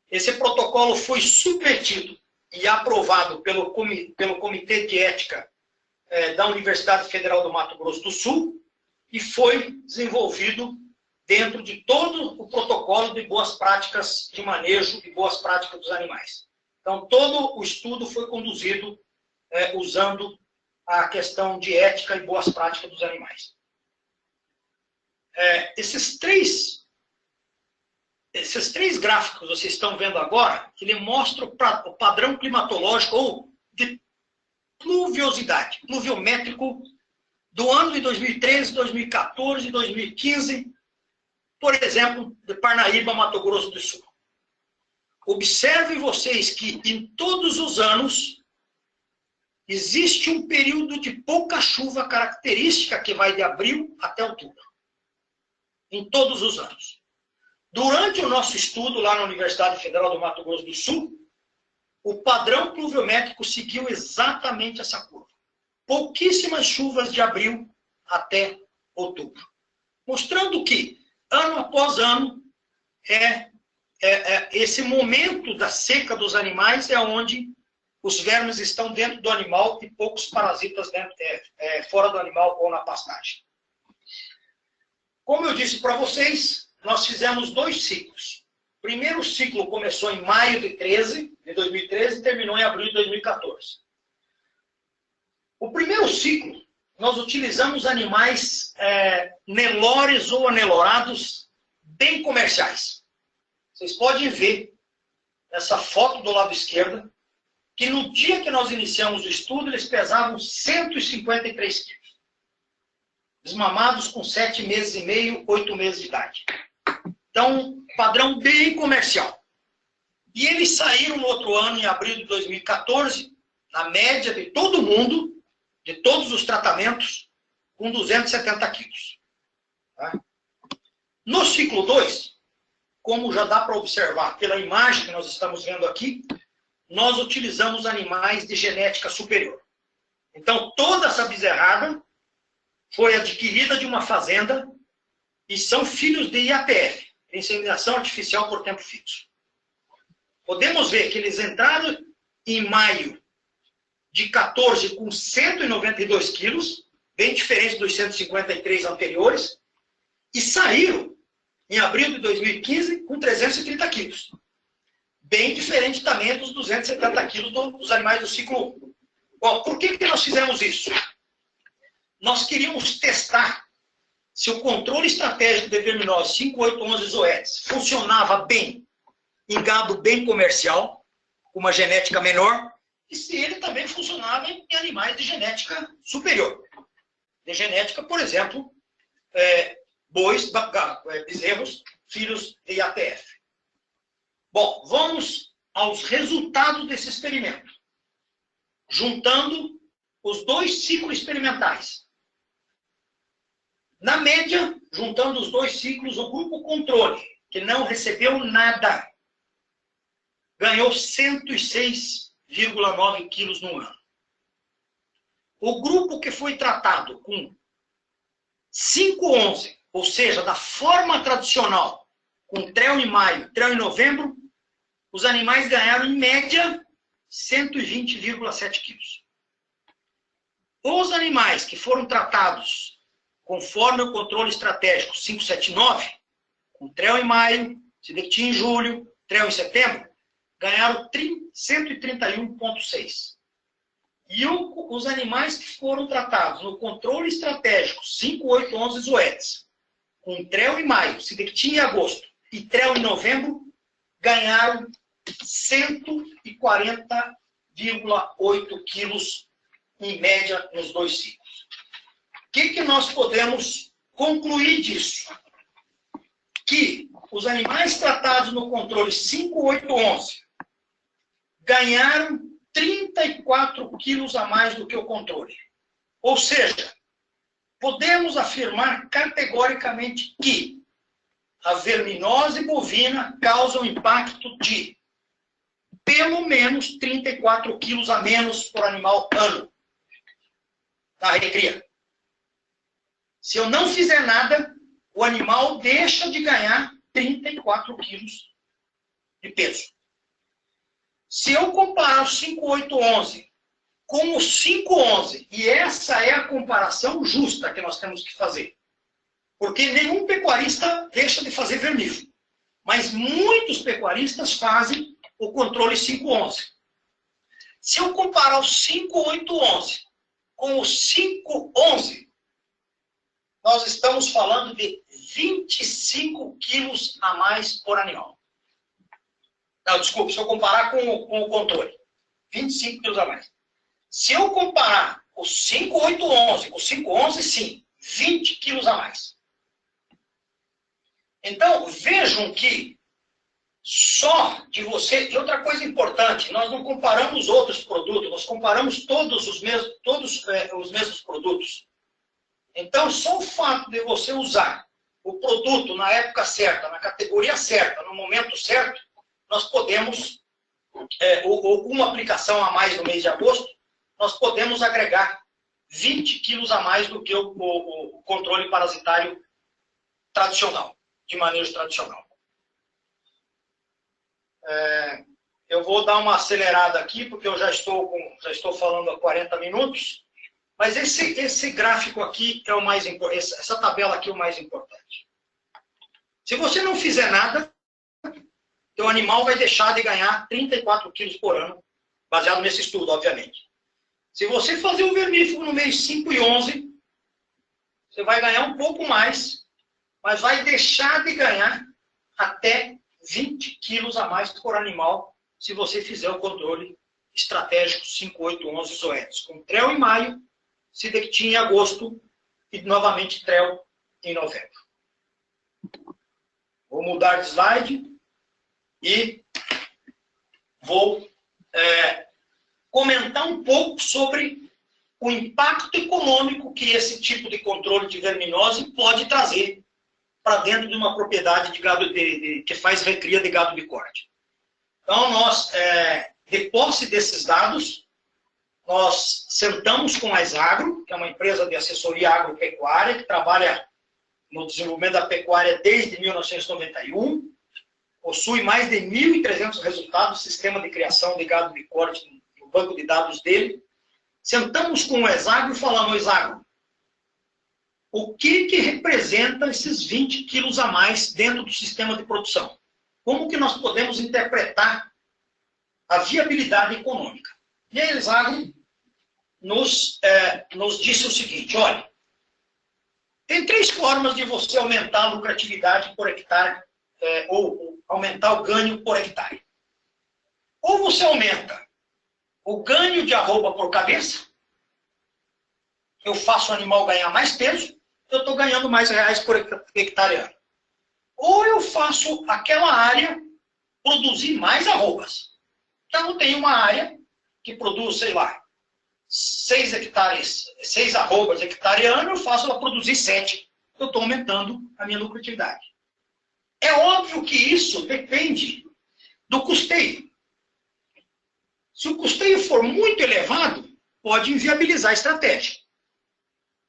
Esse protocolo foi submetido e aprovado pelo Comitê de Ética da Universidade Federal do Mato Grosso do Sul e foi desenvolvido dentro de todo o protocolo de boas práticas de manejo e boas práticas dos animais. Então, todo o estudo foi conduzido usando a questão de ética e boas práticas dos animais. Esses três gráficos que vocês estão vendo agora, ele mostra o padrão climatológico ou de pluviosidade, pluviométrico do ano de 2013, 2014 e 2015, por exemplo, de Parnaíba, Mato Grosso do Sul. Observem vocês que em todos os anos existe um período de pouca chuva característica que vai de abril até outubro. Em todos os anos. Durante o nosso estudo lá na Universidade Federal do Mato Grosso do Sul, o padrão pluviométrico seguiu exatamente essa curva. Pouquíssimas chuvas de abril até outubro. Mostrando que, ano após ano, esse momento da seca dos animais é onde os vermes estão dentro do animal e poucos parasitas fora do animal ou na pastagem. Como eu disse para vocês, nós fizemos 2 ciclos. O primeiro ciclo começou em maio de 2013 e terminou em abril de 2014. O primeiro ciclo, nós utilizamos animais nelores ou anelorados bem comerciais. Vocês podem ver nessa foto do lado esquerdo que no dia que nós iniciamos o estudo, eles pesavam 153 quilos. Desmamados com 7 meses e meio, 8 meses de idade. Então, padrão bem comercial. E eles saíram no outro ano, em abril de 2014, na média de todo mundo, de todos os tratamentos, com 270 quilos. Tá? No ciclo 2, como já dá para observar pela imagem que nós estamos vendo aqui, nós utilizamos animais de genética superior. Então, toda essa bezerrada foi adquirida de uma fazenda e são filhos de IAPF, inseminação artificial por tempo fixo. Podemos ver que eles entraram em maio de 14 com 192 quilos, bem diferente dos 153 anteriores, e saíram em abril de 2015 com 330 quilos. Bem diferente também dos 270 quilos dos animais do ciclo 1. Bom, por que nós fizemos isso? Nós queríamos testar se o controle estratégico de verminose 5811 Zoetis funcionava bem em gado bem comercial, com uma genética menor, e se ele também funcionava em animais de genética superior. De genética, por exemplo, bois, bezerros, filhos de IAPF. Bom, vamos aos resultados desse experimento. Juntando os 2 ciclos experimentais. Na média, juntando os 2 ciclos, o grupo controle, que não recebeu nada, ganhou 106,9 quilos no ano. O grupo que foi tratado com 511, ou seja, da forma tradicional, com trel em maio, trel em novembro, os animais ganharam, em média, 120,7 quilos. Os animais que foram tratados conforme o controle estratégico 579, com trel em maio, Sidectin em julho, trel em setembro, ganharam 131,6. E os animais que foram tratados no controle estratégico 5811 Zoetis, com trel em maio, Sidectin em agosto e trel em novembro, ganharam 140,8 quilos em média nos 2 ciclos. O que nós podemos concluir disso? Que os animais tratados no controle 5811 ganharam 34 quilos a mais do que o controle. Ou seja, podemos afirmar categoricamente que a verminose bovina causa um impacto de pelo menos 34 quilos a menos por animal ano na recria. Se eu não fizer nada, o animal deixa de ganhar 34 quilos de peso. Se eu comparar o 5811 com o 511, e essa é a comparação justa que nós temos que fazer, porque nenhum pecuarista deixa de fazer vermífugo, mas muitos pecuaristas fazem o controle 511. Se eu comparar o 5811 com o 511, nós estamos falando de 25 quilos a mais por animal. Não, desculpa, se eu comparar com o controle, 25 quilos a mais. Se eu comparar o 5811 com o 511, sim, 20 quilos a mais. Então, vejam que só de você... E outra coisa importante, nós não comparamos outros produtos, nós comparamos todos os mesmos produtos. Então, só o fato de você usar o produto na época certa, na categoria certa, no momento certo, nós podemos, ou uma aplicação a mais no mês de agosto, nós podemos agregar 20 quilos a mais do que o controle parasitário tradicional, de manejo tradicional. Eu vou dar uma acelerada aqui, porque eu já estou falando há 40 minutos. Mas esse gráfico aqui é o mais importante. Essa tabela aqui é o mais importante. Se você não fizer nada, teu animal vai deixar de ganhar 34 quilos por ano, baseado nesse estudo, obviamente. Se você fazer o vermífugo no mês 5 e 11, você vai ganhar um pouco mais, mas vai deixar de ganhar até 20 quilos a mais por animal, se você fizer o controle estratégico 5, 8, 11 zoetos, com trel em maio, sidectim em agosto e novamente trel em novembro. Vou mudar de slide e vou comentar um pouco sobre o impacto econômico que esse tipo de controle de verminose pode trazer para dentro de uma propriedade de gado que faz recria de gado de corte. Então, nós, de posse desses dados, nós sentamos com a Exagro, que é uma empresa de assessoria agropecuária, que trabalha no desenvolvimento da pecuária desde 1991, possui mais de 1.300 resultados do sistema de criação de gado de corte no banco de dados dele. Sentamos com o Exagro e falamos: Exagro, o que representa esses 20 quilos a mais dentro do sistema de produção? Como que nós podemos interpretar a viabilidade econômica? E a Exagro nos disse o seguinte: olha, tem 3 formas de você aumentar a lucratividade por hectare, ou aumentar o ganho por hectare. Ou você aumenta o ganho de arroba por cabeça, eu faço o animal ganhar mais peso, eu estou ganhando mais reais por hectare ano. Ou eu faço aquela área produzir mais arrobas. Então, eu tenho uma área que produz, sei lá, 6 arrobas hectare ano, eu faço ela produzir 7. Eu estou aumentando a minha lucratividade. É óbvio que isso depende do custeio. Se o custeio for muito elevado, pode inviabilizar a estratégia.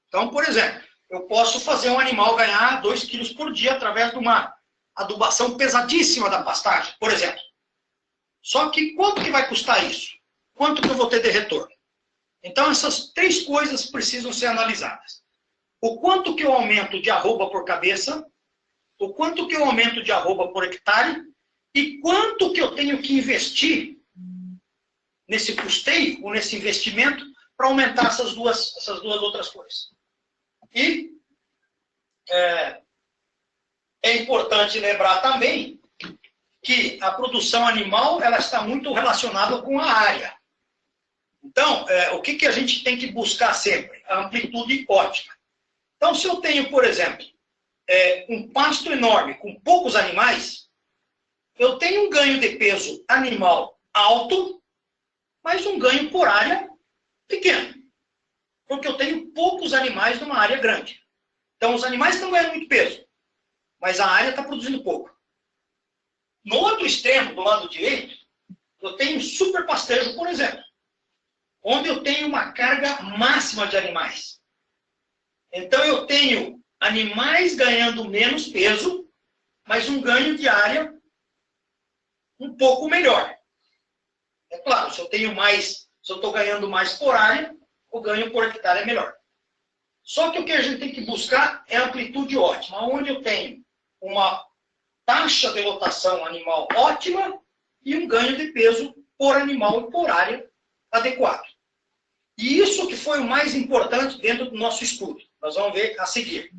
Então, por exemplo, eu posso fazer um animal ganhar 2 quilos por dia através de uma adubação pesadíssima da pastagem, por exemplo. Só que quanto que vai custar isso? Quanto que eu vou ter de retorno? Então, essas 3 coisas precisam ser analisadas. O quanto que eu aumento de arroba por cabeça, o quanto que eu aumento de arroba por hectare e quanto que eu tenho que investir nesse custeio, ou nesse investimento, para aumentar essas duas outras coisas. E é importante lembrar também que a produção animal ela está muito relacionada com a área. Então, o que a gente tem que buscar sempre? A amplitude ótima. Então, se eu tenho, por exemplo, um pasto enorme com poucos animais, eu tenho um ganho de peso animal alto, mas um ganho por área pequeno. Porque eu tenho poucos animais numa área grande. Então, os animais estão ganhando muito peso, mas a área está produzindo pouco. No outro extremo, do lado direito, eu tenho um super pastejo, por exemplo, onde eu tenho uma carga máxima de animais. Então, eu tenho animais ganhando menos peso, mas um ganho de área um pouco melhor. É claro, se eu estou ganhando mais por área, o ganho por hectare é melhor. Só que o que a gente tem que buscar é a amplitude ótima, onde eu tenho uma taxa de lotação animal ótima e um ganho de peso por animal e por área adequado. E isso que foi o mais importante dentro do nosso estudo. Nós vamos ver a seguir.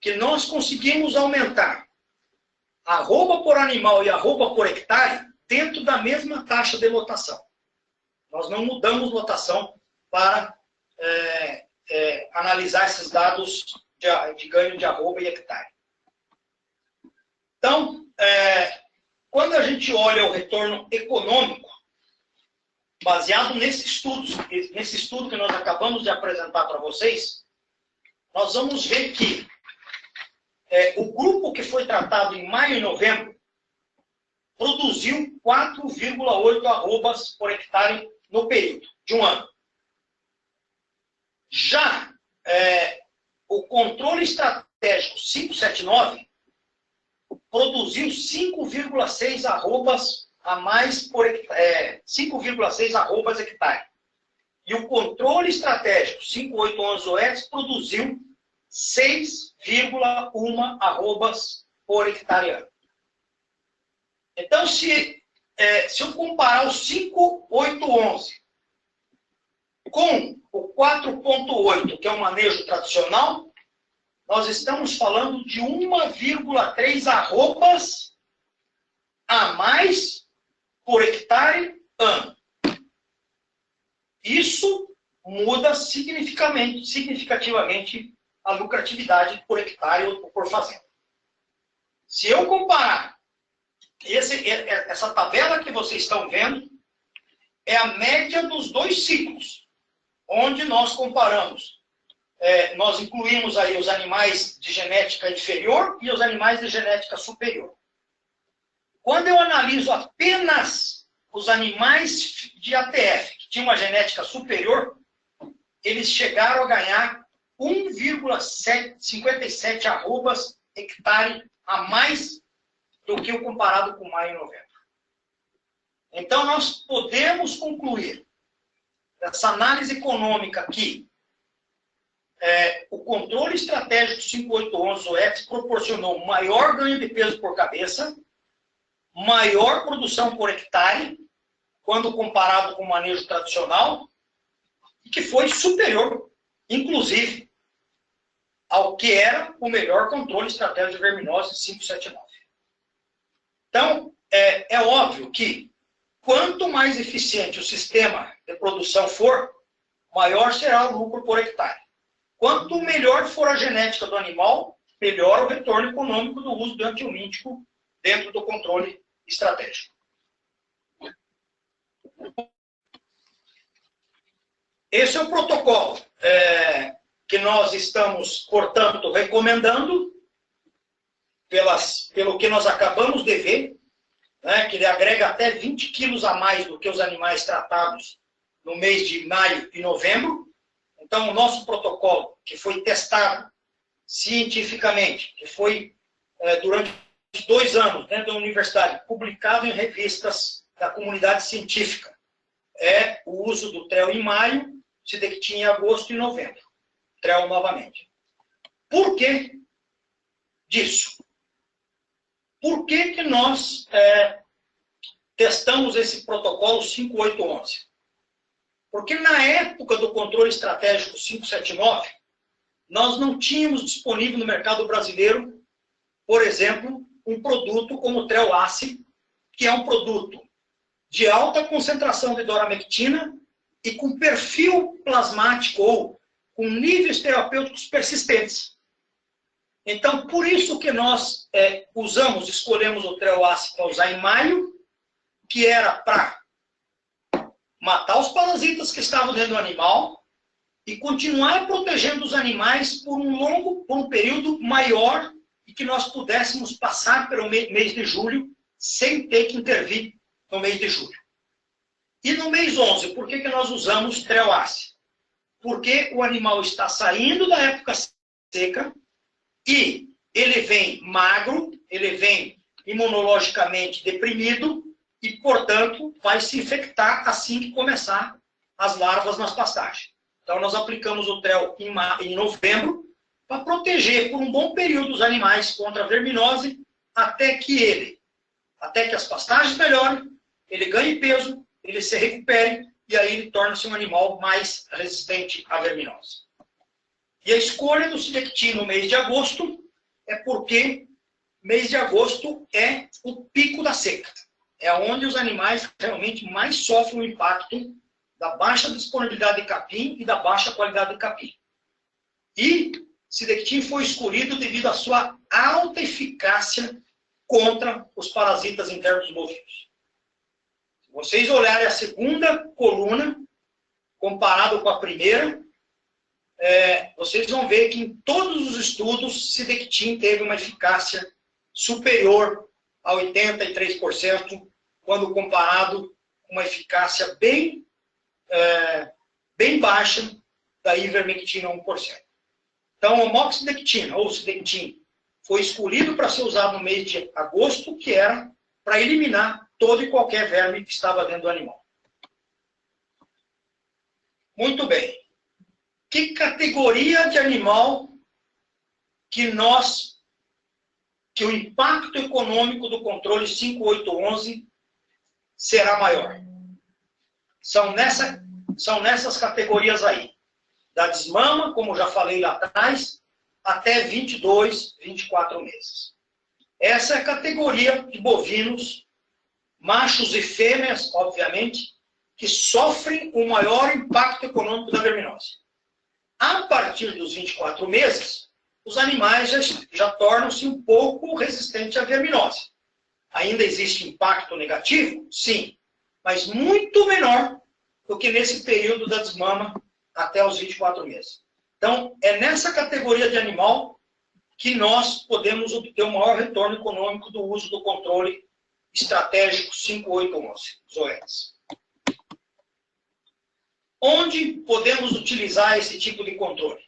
Que nós conseguimos aumentar a arroba por animal e a arroba por hectare dentro da mesma taxa de lotação. Nós não mudamos lotação para analisar esses dados de ganho de arroba e hectare. Então, quando a gente olha o retorno econômico, baseado nesse estudo que nós acabamos de apresentar para vocês, nós vamos ver que o grupo que foi tratado em maio e novembro produziu 4,8 arrobas por hectare no período de um ano. Já o controle estratégico 579 produziu 5,6 arrobas a mais por 5,6 arrobas hectare. E o controle estratégico 5811 OETS produziu 6,1 arrobas por hectare ano. Então, se eu comparar o 5811 com o 4.8, que é o manejo tradicional, nós estamos falando de 1,3 arrobas a mais por hectare ano. Isso muda significativamente a lucratividade por hectare ou por fazenda. Se eu comparar essa tabela que vocês estão vendo, é a média dos 2 ciclos, onde nós comparamos. Nós incluímos aí os animais de genética inferior e os animais de genética superior. Quando eu analiso apenas os animais de ATF, que tinham uma genética superior, eles chegaram a ganhar 1,57 arrobas hectare a mais do que o comparado com maio e novembro. Então, nós podemos concluir essa análise econômica aqui. O controle estratégico 5811 OETS proporcionou maior ganho de peso por cabeça, maior produção por hectare, quando comparado com o manejo tradicional, e que foi superior, inclusive, ao que era o melhor controle estratégico de verminose 579. Então, é óbvio que quanto mais eficiente o sistema de produção for, maior será o lucro por hectare. Quanto melhor for a genética do animal, melhor o retorno econômico do uso do antiomítico dentro do controle estratégico. Esse é o protocolo que nós estamos, portanto, recomendando, pelo que nós acabamos de ver, né, que ele agrega até 20 quilos a mais do que os animais tratados no mês de maio e novembro. Então, o nosso protocolo, que foi testado cientificamente, que foi durante 2 anos dentro da universidade, publicado em revistas da comunidade científica, é o uso do TREL em maio, Sidectin em agosto e novembro. TREL novamente. Por que disso? Por que nós testamos esse protocolo 5811? Porque na época do controle estratégico 579, nós não tínhamos disponível no mercado brasileiro, por exemplo, um produto como o TREL-ACE, que é um produto de alta concentração de doramectina e com perfil plasmático ou com níveis terapêuticos persistentes. Então, por isso que nós escolhemos o TREL-ACE para usar em maio, que era para matar os parasitas que estavam dentro do animal e continuar protegendo os animais por um período maior e que nós pudéssemos passar pelo mês de julho sem ter que intervir no mês de julho. E no mês 11, por que nós usamos TREL-ACE? Porque o animal está saindo da época seca e ele vem magro, ele vem imunologicamente deprimido e, portanto, vai se infectar assim que começar as larvas nas pastagens. Então, nós aplicamos o TREL em novembro para proteger por um bom período os animais contra a verminose até que as pastagens melhorem, ele ganhe peso, ele se recupere e aí ele torna-se um animal mais resistente à verminose. E a escolha do Sidectin no mês de agosto é porque mês de agosto é o pico da seca. É onde os animais realmente mais sofrem o impacto da baixa disponibilidade de capim e da baixa qualidade de capim. E Sidectin foi escolhido devido à sua alta eficácia contra os parasitas internos dos bovinos. Se vocês olharem a segunda coluna, comparado com a primeira, vocês vão ver que em todos os estudos, Sidectin teve uma eficácia superior a 83%, quando comparado com uma eficácia bem baixa da ivermectina 1%. Então, a moxidectina, ou Sidectin, foi escolhido para ser usado no mês de agosto, que era para eliminar todo e qualquer verme que estava dentro do animal. Muito bem. Que categoria de animal que o impacto econômico do controle 5811 será maior? São nessas categorias aí. Da desmama, como já falei lá atrás, até 22, 24 meses. Essa é a categoria de bovinos, machos e fêmeas, obviamente, que sofrem o maior impacto econômico da verminose. A partir dos 24 meses, os animais já tornam-se um pouco resistentes à verminose. Ainda existe impacto negativo? Sim, mas muito menor do que nesse período da desmama até os 24 meses. Então, é nessa categoria de animal que nós podemos obter o maior retorno econômico do uso do controle estratégico 5811, ZOETS. Onde podemos utilizar esse tipo de controle?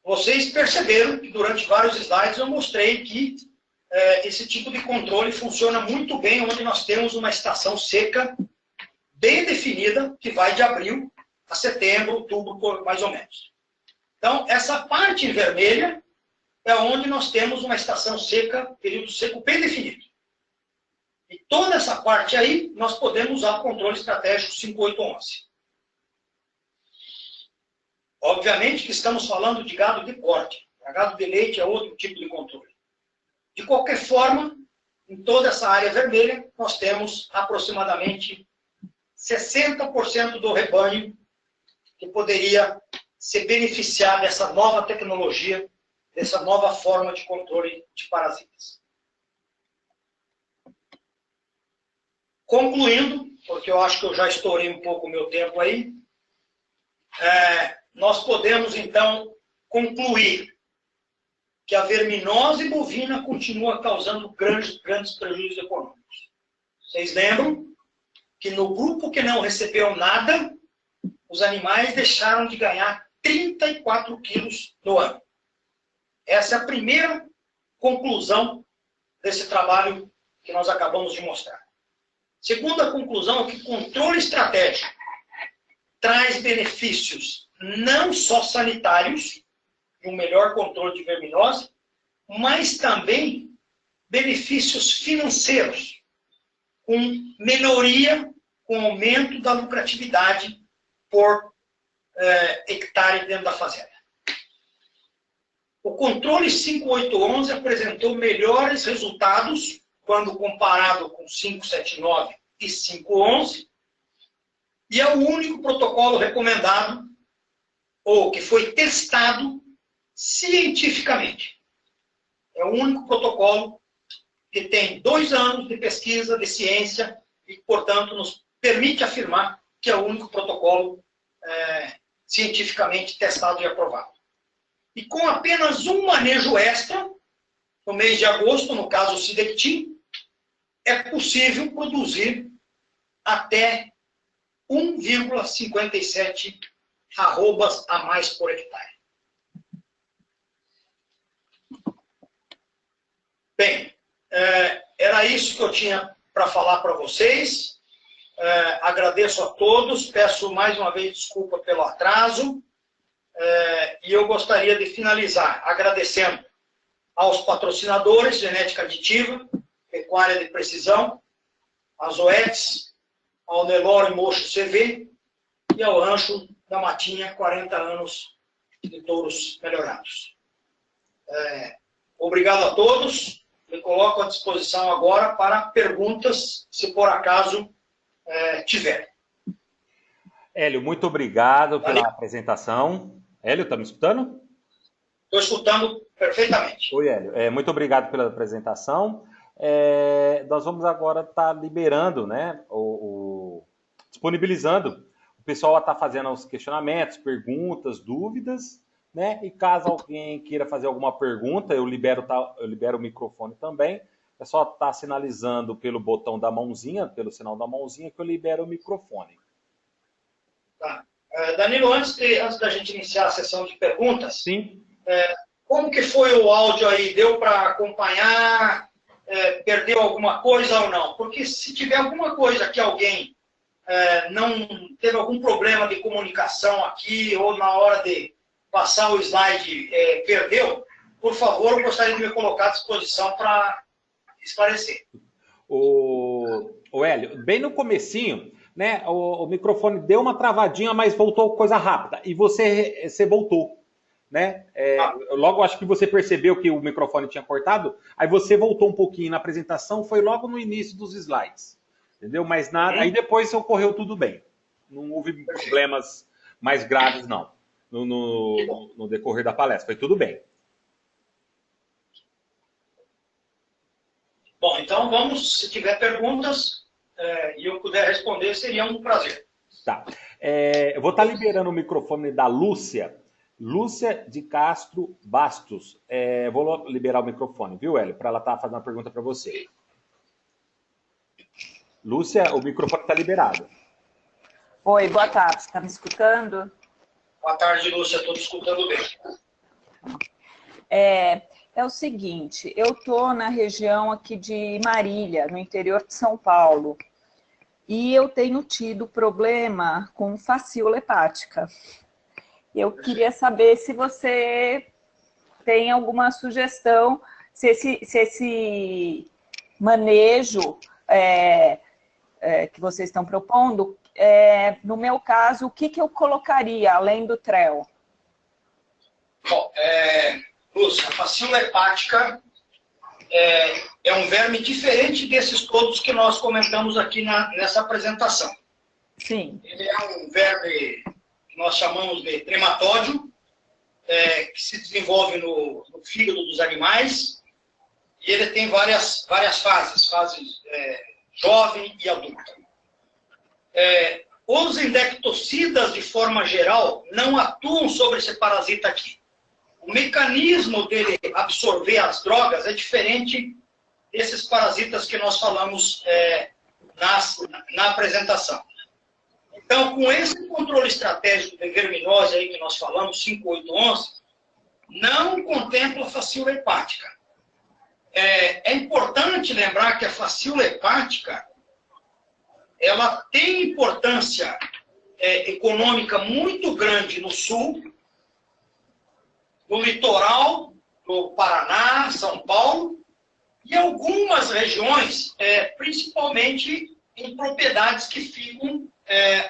Vocês perceberam que durante vários slides eu mostrei que esse tipo de controle funciona muito bem onde nós temos uma estação seca bem definida, que vai de abril a setembro, outubro, mais ou menos. Então, essa parte em vermelha é onde nós temos uma estação seca, período seco bem definido. E toda essa parte aí, nós podemos usar o controle estratégico 5811. Obviamente que estamos falando de gado de corte. Gado de leite é outro tipo de controle. De qualquer forma, em toda essa área vermelha, nós temos aproximadamente 60% do rebanho que poderia se beneficiar dessa nova tecnologia, dessa nova forma de controle de parasitas. Concluindo, porque eu acho que eu já estourei um pouco o meu tempo aí, nós podemos, então, concluir que a verminose bovina continua causando grandes prejuízos econômicos. Vocês lembram que no grupo que não recebeu nada, os animais deixaram de ganhar 34 quilos no ano. Essa é a primeira conclusão desse trabalho que nós acabamos de mostrar. Segunda conclusão é que o controle estratégico traz benefícios não só sanitários, de um melhor controle de verminose, mas também benefícios financeiros, com melhoria, com aumento da lucratividade por hectare dentro da fazenda. O controle 5811 apresentou melhores resultados quando comparado com 579 e 511, e é o único protocolo recomendado ou que foi testado cientificamente. É o único protocolo que tem 2 anos de pesquisa, de ciência, e, portanto, nos permite afirmar que é o único protocolo cientificamente testado e aprovado. E com apenas um manejo extra, no mês de agosto, no caso o Sidectin, é possível produzir até 1,57 arrobas a mais por hectare. Bem, era isso que eu tinha para falar para vocês. Agradeço a todos, peço mais uma vez desculpa pelo atraso, e eu gostaria de finalizar agradecendo aos patrocinadores Genética Aditiva, Pecuária de Precisão, às OETs, ao Nelore Mocho CV e ao Rancho da Matinha, 40 anos de touros melhorados. Obrigado a todos. Me coloco à disposição agora para perguntas, se por acaso tiver. Hélio, muito obrigado pela apresentação. Hélio, está me escutando? Estou escutando perfeitamente. Oi, Hélio. Muito obrigado pela apresentação. Nós vamos agora estar liberando, né, disponibilizando. O pessoal está fazendo os questionamentos, perguntas, dúvidas, né? E caso alguém queira fazer alguma pergunta, eu libero o microfone também. É só estar sinalizando pelo botão da mãozinha, pelo sinal da mãozinha, que eu libero o microfone. Tá. Danilo, antes da gente iniciar a sessão de perguntas, sim. Como que foi o áudio aí? Deu para acompanhar? perdeu alguma coisa ou não. Porque se tiver alguma coisa que alguém não teve algum problema de comunicação aqui, ou na hora de passar o slide perdeu, por favor, eu gostaria de me colocar à disposição para esclarecer. O Hélio, bem no comecinho, né, o microfone deu uma travadinha, mas voltou coisa rápida. E você voltou. Né? Logo acho que você percebeu que o microfone tinha cortado, aí você voltou um pouquinho na apresentação, foi logo no início dos slides, entendeu? Mas nada, aí depois ocorreu tudo bem, não houve problemas mais graves não, no decorrer da palestra, foi tudo bem. Bom, então vamos, se tiver perguntas e eu puder responder, seria um prazer. Tá, eu vou estar liberando o microfone da Lúcia de Castro Bastos. Vou liberar o microfone, viu, Hélio? Para ela estar fazendo uma pergunta para você. Lúcia, o microfone está liberado. Oi, boa tarde. Está me escutando? Boa tarde, Lúcia. Estou te escutando bem. É o seguinte, eu estou na região aqui de Marília, no interior de São Paulo. E eu tenho tido problema com fascíola hepática. Eu queria saber se você tem alguma sugestão, se esse manejo que vocês estão propondo, no meu caso, o que eu colocaria além do TREL? Bom, Lúcia, a fascíola hepática é um verme diferente desses todos que nós comentamos aqui nessa apresentação. Sim. Ele é um verme que nós chamamos de trematódio, que se desenvolve no fígado dos animais, e ele tem várias fases jovem e adulta. Os indectocidas, de forma geral, não atuam sobre esse parasita aqui. O mecanismo dele absorver as drogas é diferente desses parasitas que nós falamos na apresentação. Então, com esse controle estratégico de verminose aí que nós falamos, 5811, não contempla a fascíola hepática. É importante lembrar que a fascíola hepática ela tem importância econômica muito grande no sul, no litoral do Paraná, São Paulo, e algumas regiões, principalmente em propriedades que ficam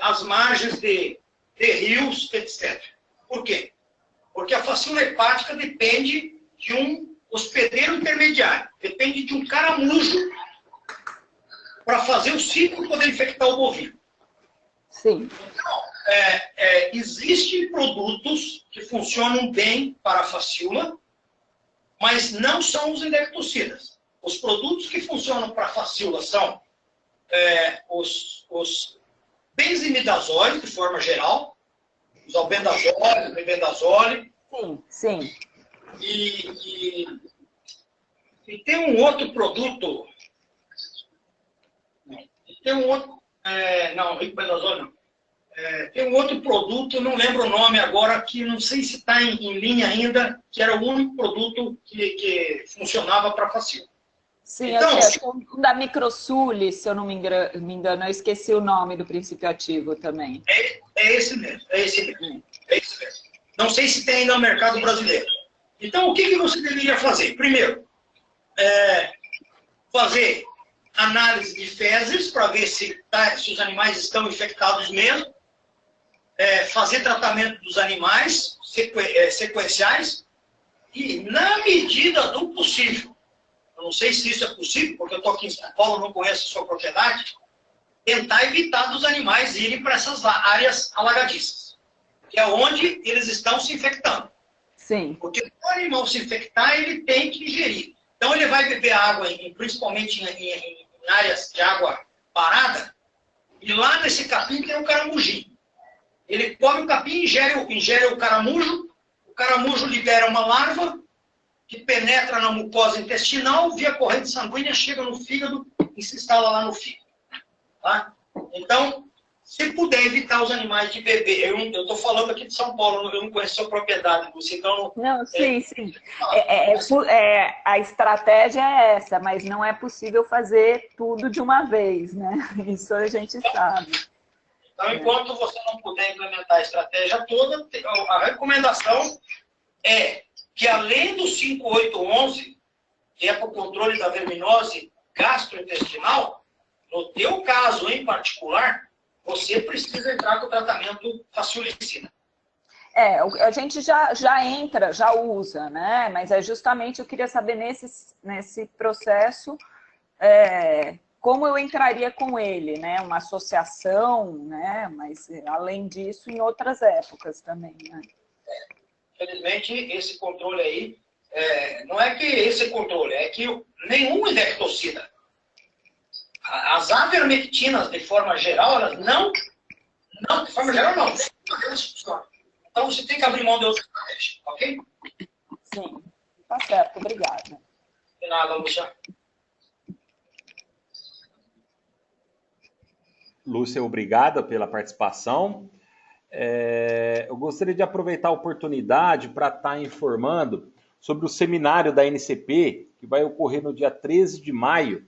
às margens de rios, etc. Por quê? Porque a fascíola hepática depende de um hospedeiro intermediário, depende de um caramujo para fazer o ciclo poder infectar o bovino. Sim. Então, existem produtos que funcionam bem para a fascíola, mas não são os indectocidas. Os produtos que funcionam para a fascíola são os benzimidazóis, de forma geral, os albendazole, o mebendazole. Sim, sim. E tem um outro produto. Tem um outro. Não, ribendazole não. Tem um outro produto, não lembro o nome agora, que não sei se está em linha ainda, que era o único produto que funcionava para fascíola. Sim, então, eu sei, da Microsul, se eu não me engano, eu esqueci o nome do princípio ativo também. É esse mesmo. Não sei se tem ainda no mercado brasileiro. Então, o que você deveria fazer? Primeiro, fazer análise de fezes para ver se os animais estão infectados mesmo, fazer tratamento dos animais sequenciais e, na medida do possível, eu não sei se isso é possível, porque eu estou aqui em São Paulo, não conheço a sua propriedade, tentar evitar dos animais irem para essas áreas alagadiças, que é onde eles estão se infectando. Sim. Porque se o animal se infectar, ele tem que ingerir. Então, ele vai beber água, principalmente em áreas de água parada, e lá nesse capim tem um caramujinho. Ele come o capim, ingere o caramujo libera uma larva, que penetra na mucosa intestinal, via corrente sanguínea, chega no fígado e se instala lá no fígado. Tá? Então, se puder evitar os animais de beber. Eu estou falando aqui de São Paulo, eu não conheço a sua propriedade, Lúcia, então... Não, sim. A estratégia é essa, mas não é possível fazer tudo de uma vez, né? Isso a gente sabe. Então, enquanto você não puder implementar a estratégia toda, a recomendação é que, além do 5811, que é para o controle da verminose gastrointestinal, no teu caso em particular, você precisa entrar com o tratamento faciolicina. A gente já entra, já usa, né? Mas é justamente, eu queria saber nesse processo, como eu entraria com ele, né? Uma associação, né? Mas, além disso, em outras épocas também, né? Infelizmente, esse controle aí, não é que esse controle, é que nenhum inecticida, as avermectinas, de forma geral, elas não, de forma geral, não. Então, você tem que abrir mão de outra estratégia, ok? Sim, tá certo, obrigada. De nada, Lúcia. Lúcia, obrigada pela participação. Eu gostaria de aproveitar a oportunidade para estar informando sobre o seminário da NCP, que vai ocorrer no dia 13 de maio,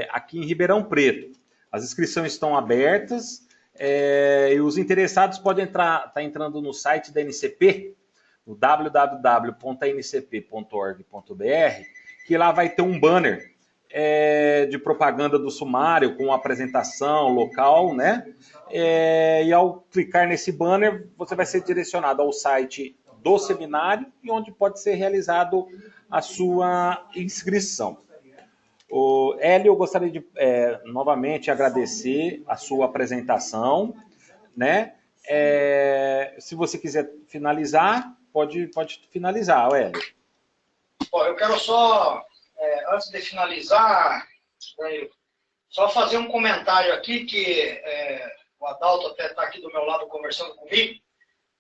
aqui em Ribeirão Preto. As inscrições estão abertas e os interessados podem estar entrando no site da NCP, no www.ncp.org.br, que lá vai ter um banner de propaganda do sumário com apresentação local, né? E ao clicar nesse banner, você vai ser direcionado ao site do seminário e onde pode ser realizado a sua inscrição. Hélio, eu gostaria de novamente agradecer a sua apresentação, né? Se você quiser finalizar, pode finalizar, Hélio. Eu quero só, antes de finalizar, só fazer um comentário aqui que o Adalto até está aqui do meu lado conversando comigo,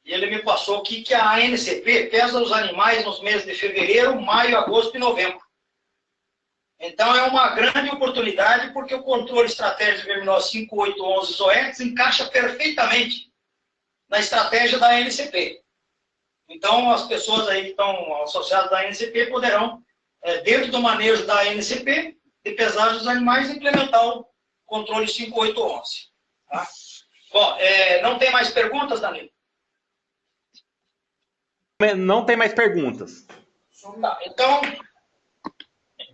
e ele me passou aqui que a ANCP pesa os animais nos meses de fevereiro, maio, agosto e novembro. Então, é uma grande oportunidade, porque o controle estratégico de verminose 5811 Zoetis encaixa perfeitamente na estratégia da ANCP. Então, as pessoas aí que estão associadas à ANCP poderão, dentro do manejo da ANCP, de pesagem dos animais, implementar o controle 5811. Tá? Bom, não tem mais perguntas, Danilo? Não tem mais perguntas. Tá,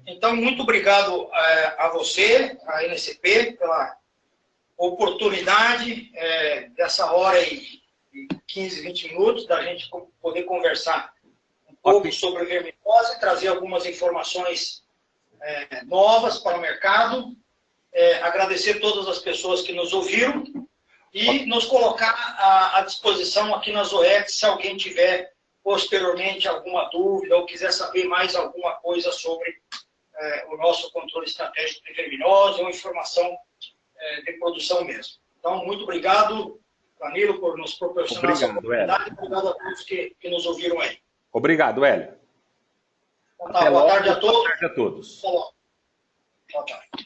então, muito obrigado a você, a NCP, pela oportunidade dessa hora e 15, 20 minutos da gente poder conversar um pouco sobre verminose, trazer algumas informações novas para o mercado, agradecer todas as pessoas que nos ouviram e nos colocar à disposição aqui na Zoetis, se alguém tiver posteriormente alguma dúvida ou quiser saber mais alguma coisa sobre o nosso controle estratégico de verminose ou informação de produção mesmo. Então, muito obrigado, Danilo, por nos proporcionar essa oportunidade. Obrigado a todos que nos ouviram aí. Obrigado, Hélio. Então, boa tarde a todos. Boa tarde a todos. Boa tarde.